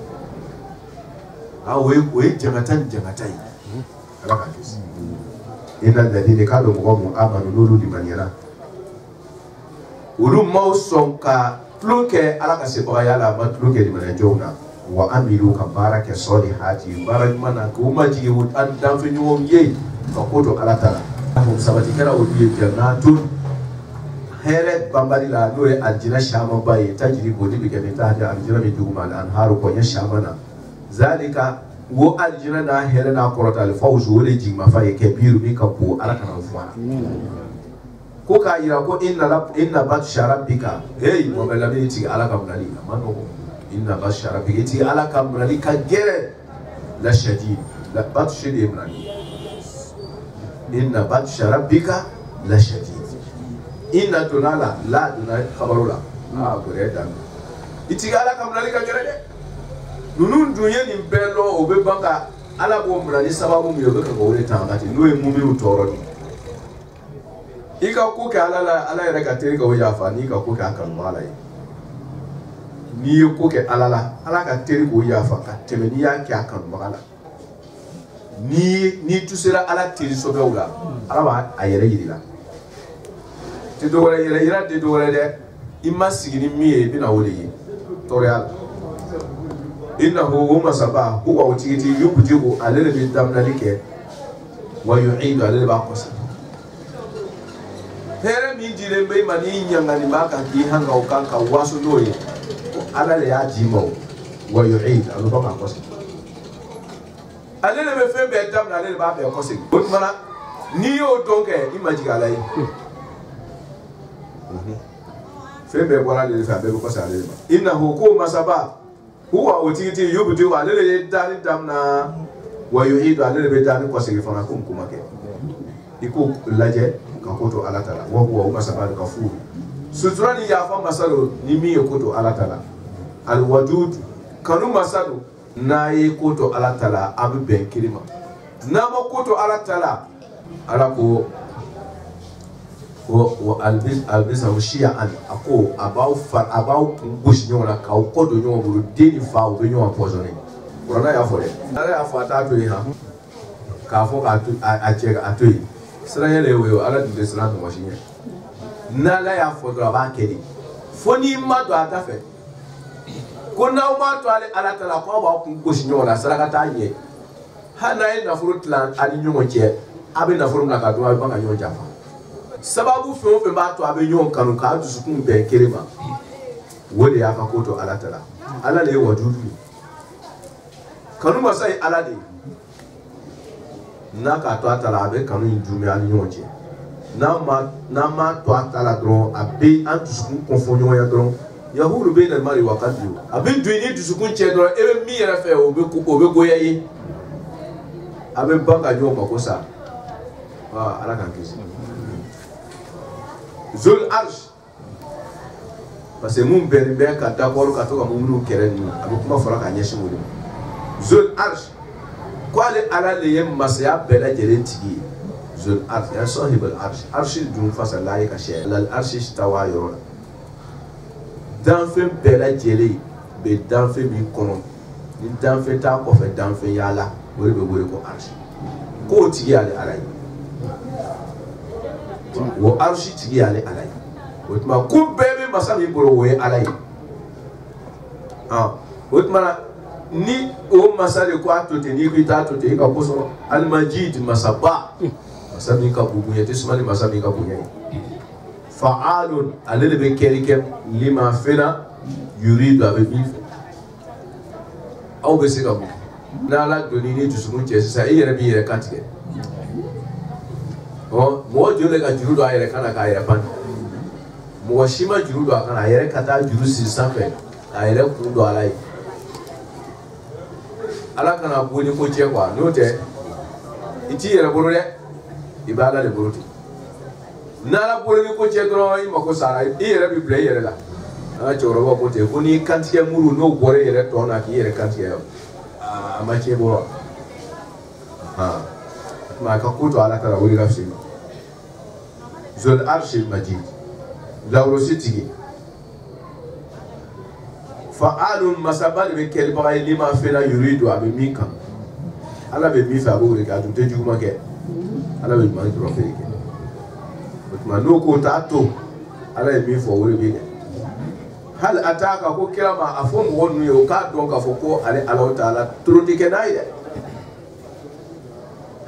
awe jangata yi alaka kisi ina dalili kado mu amanu lulu di maniera ulu mauson ka pluke alaka se bayala ma pluke di manajona wa amilu ka baraka salihati barak mana ko maji wud an dan fi nyom ye ka koto alatara hum sabati kala wudi jannatun here bambari la no e aljina shama baye tajiri bodi bi kebe ta da aljina mi duguma an haru ko nya shamana zalika wo aljina na here na korota al fawz wole jima fa ye kebiru mi ka po alaka na fuana ko ka ira ko inna batsha rabbika hey mo bela be ti alaka mnali mano inna batsha rabbika ti alaka mnali ka gere la shadid la batsha de mnali inna batsha rabbika la shadid inna tunala la duna khabarula gore dan iti alaka mnali ka gere de nunun dunye ni belo obe banga ala bo mnali sababu mi obe ka gore tangati no e mumi utoro ika kuke ala yɛrɛ ka teri ka o yafa ni ka kuke akan mala ye ni ye kuke ala ka teri ko yafa ka tɛmɛ ni y'a kɛ akan mala ni tusera ala teri sɔbɛw la ala b'a a yɛrɛ yirila tɛ dɔwɛrɛ yɛrɛ yira tɛ dɔwɛrɛ dɛ i ma sigi ni min ye i bɛna o de ye tɔɔrɔya la innahu o masaba huwa o tigiti yubdi'u ale de bɛ daminɛli kɛ wa yu'idu ale de b'a kɔsa here mi jire be mani nyangani maka ki hanga o kanka waso noye ala le ya jimo wa yu'id alu ba ko se ale le be fe be dam na le ba be ko se o mala ni o donc imagine ala yi fe be wala le fa be ko sa le ba innahu ko masaba huwa otiti yubdi wa le dali dam na wa yu'id ale le be dali ko se fana kum kuma ke iko laje kakoto alatala wa huwa masabal kafur sutrani ya fa masalo ni mi koto alatala al wadud kanu masalo na yi koto alatala abu ben kirima na ma koto alatala alako wa albisa shia an ako about bush nyona ka kodo nyo bulu deni fa o be nyo poisonné corona ya fole ala ya fa ta to ha ka fo ka a chega atoyi sira yele we ala de sira to machine nala ya fodra ba kedi foni ma do ata fe ko na ma to ale ala tala ko ba ku ko shinyo la saraka ta nye hana ina furu tlan ali nyongo che abe na furu na ka do ba nga nyon jafa sababu fe o fe ba to abe nyon kanu ka du sukun be kelema wole ya ka ko to ala tala ala le wadudu kanu masai ala de na ka to atala abe kanu indumi ali nyon che na ma to atala dron abe an dusukun konfonyo ya dron yahuru be na mari wakati abe duini dusukun che dron ebe mi yera fe obe goya yi abe banga nyo makosa ala kan kisi zul arsh parce que mun ben be ka d'accord ka to ka mun kere ni abe kuma fara ka nyeshi mu zul arsh kwale ala le yem masya bela jere tigi zul arsh ya sahib al arsh arsh dun fasa laye ka she al arsh istawa yoro dan fe bela jere be dan fe bi kono ni dan fe ta ko fe dan fe yala wori be wori ko arsh ko tigi ale alay wo arsh tigi ale alay wotma ku bebe masami boro wo alay wotma ni o masale ko atote ni ko ita atote ka boso al majid masaba masami ka bugu yete sumali masami ka bugu fa'alun alele be kerikem lima fina yuridu abe bil aw be se ka bugu na la doni ni dusumun che sa yere bi yere katike mo jole ka juru do ayere kana ka ayere pan mo shima juru do kana ayere kata juru si safe ayere ku do alai ala kana boni ko che kwa no te iti yere boro de ibada de boro na la boni ko che dro i mako sara i yere bi ble yere la a choro ba ko te ko ni kantie muru no bore yere to na ki yere kantie ama che boro ma ka ko to ala kala wori rafsi zul arshil majid lawro sitigi fa'alun masabal be kel bagay lima fena yuridu abe minka ala be mi fa bo reka te juguma ke ala be man tro fe ke ma no ko tato ala be mi fo wori be hal ataka ko kirama afon wonu yo ka don ka fo ko ale ala taala turudi ke naide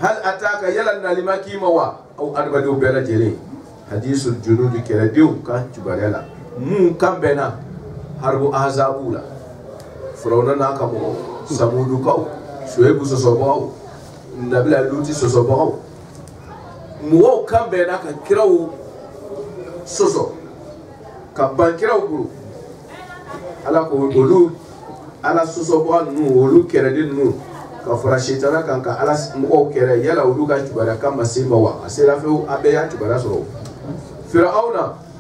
hal ataka yala na lima kima wa au arbadu bela jere hadisul junud kera diu ka tubarela mu kambena harbu azabula frona na kamo samudu kaw shuebu sosobaw nabila luti sosobaw muwo kambena ka kiraw soso ka ban kiraw buru ala ko olu ala sosobaw nu olu kera din nu ka fara shitana kan ka ala muwo kera yala olu ka tubara kama simba wa asira fe abe ya tubara so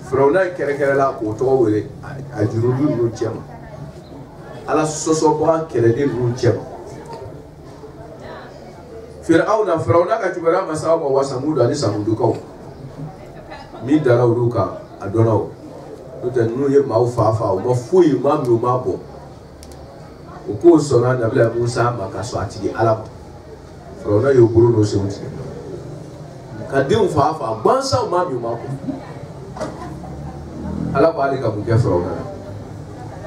Firauna kere la ko to wele a jurudu no chema ala soso ba kere de no chema Firauna ka tibara masawa wa samudu ali samudu ko mi dara uruka adonawo to te nu ye ma ufa o ma fuyi ma mi ma bo o ko so na da bla Musa makaso atigi ala Firauna yo buru no se muti ka de ufa gbansa ma mi ma bo ala ko ali ka bu ke Firauna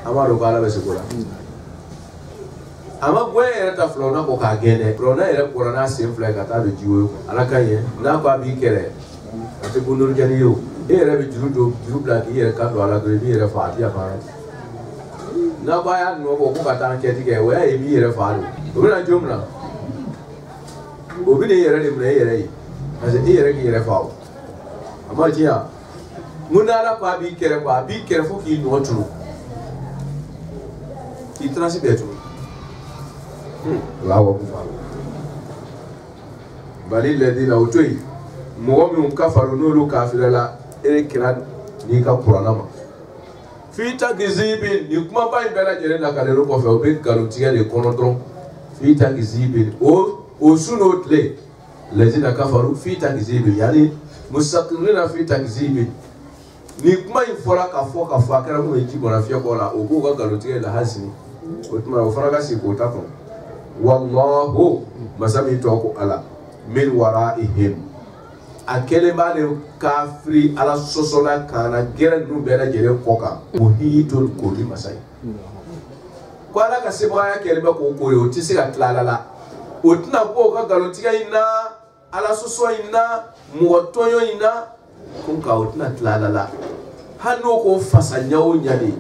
amaro ko ala be se gola ama gwe era ta Firauna ko ka gene Firauna era Qur'ana se fle ka ta do jiwo ala ka ye na ko abi kere ate bunur jani yo era be juru bla ki era ka do ala do bi era faati afara na ba ya no ko ka ta nke dige we ya bi era faalu o na jomna o bi ne era de mna era yi ase era ki era faalu ama jiya munala ko abi kere fo ki no tunu ki transi betu lawo ko fa bali ladina utoi mu'min kafaru nulu kafirala ere kiran ni ka qur'ana ma fita gizibin ni kuma ba ibela jere na kale ro ko fe obe garantie de konotron fita gizibin o suno tle ladina kafaru fita gizibin yani mustaqirrina fita gizibin ni kuma infora ka fo akara mo eji bona fia ko la o go ga garantie la hasini o tuma o fara ga si ko ta ko wallahu masami to ko ala min waraihim a kelen b'ale kafiri ala sɔsɔla kana gɛrɛ ninnu bɛɛ lajɛlen kɔ kan muhitun kori masa ye ko ala ka sebaaya kɛlen bɛ k'o kori o tɛ se ka tila ala la o tɛna bɔ o ka nkalontigɛ in na ala sɔsɔ in na mɔgɔ tɔɲɔ in na ko nka o tɛna tila ala la hali n'o ko fasa ɲɛ o ɲɛ de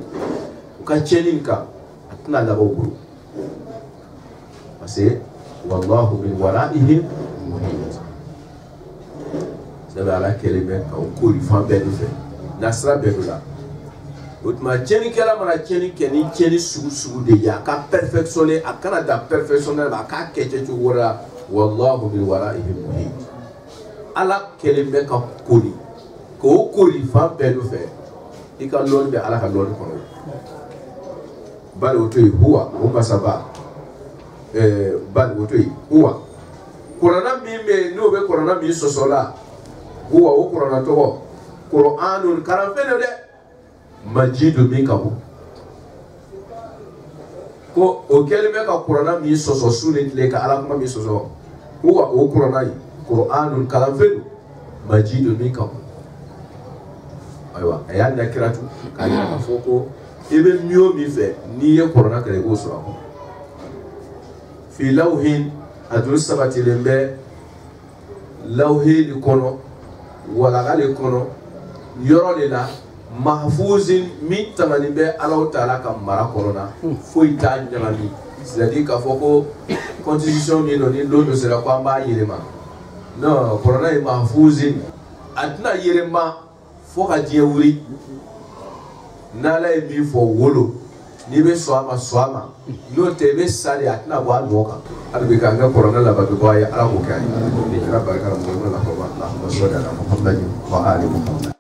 u ka tiɲɛni in kan a tɛna laban o bolo parce que wallahu min wara'ihim muhit sabu ala kɛlen bɛ ka o kori fan bɛɛ de fɛ nasira bɛɛ de la o tuma tiɲɛnikɛla mana tiɲɛni kɛ ni tiɲɛni sugu de ye a ka perfectionner a kana dan perfectionner ma a k'a kɛ kɛcogo wɛrɛ la wallahu min wara'ihim muhit ala kɛlen bɛ ka kori k'o kori fan bɛɛ de fɛ i ka lɔɔri bɛ ala ka lɔɔri kɔnɔ bari o to yen huwa o masaba bari o to yen huwa kuranna min bɛ yen n'o bɛ kuranna min sɔsɔ la huwa o kuranna tɔgɔ Qur'anun karanfɛn de dɛ majidu min ka bon ko o kɛlen bɛ ka kuranna min sɔsɔ su ni tile ka ala kuma min sɔsɔ huwa o kuranna ye Qur'anun karanfɛn majidu min ka bon ayiwa a y'a nakiratu k'a yira k'a fɔ ko i bɛ min o min fɛ n'i ye kuranna kalan i b'o sɔrɔ a kɔnɔ fi lawhin a tun sabatilen bɛ lawhi de kɔnɔ walaga de kɔnɔ yɔrɔ de la mahfuzin min tamanin bɛ Alahu Taala ka mara kɔnɔna foyi t'a ɲagami c'est-à-dire k'a fɔ ko constitution min don ni don dɔ sera ko an b'a yɛlɛma non kuranna ye mahfuzin a tɛna yɛlɛma fo ka diɲɛ wuli n'Ala ye min fɔ wolo n'i bɛ sɔn a ma sɔn a ma n'o tɛ i bɛ sa de a tɛna bɔ a nɔ kan hali bi k'an ka kuranna labato bɔ a ye ala k'o kɛ a ye ni kɛra barika la mɔgɔ la ko Allahumma salli ala Muhammadin wa ali Muhammad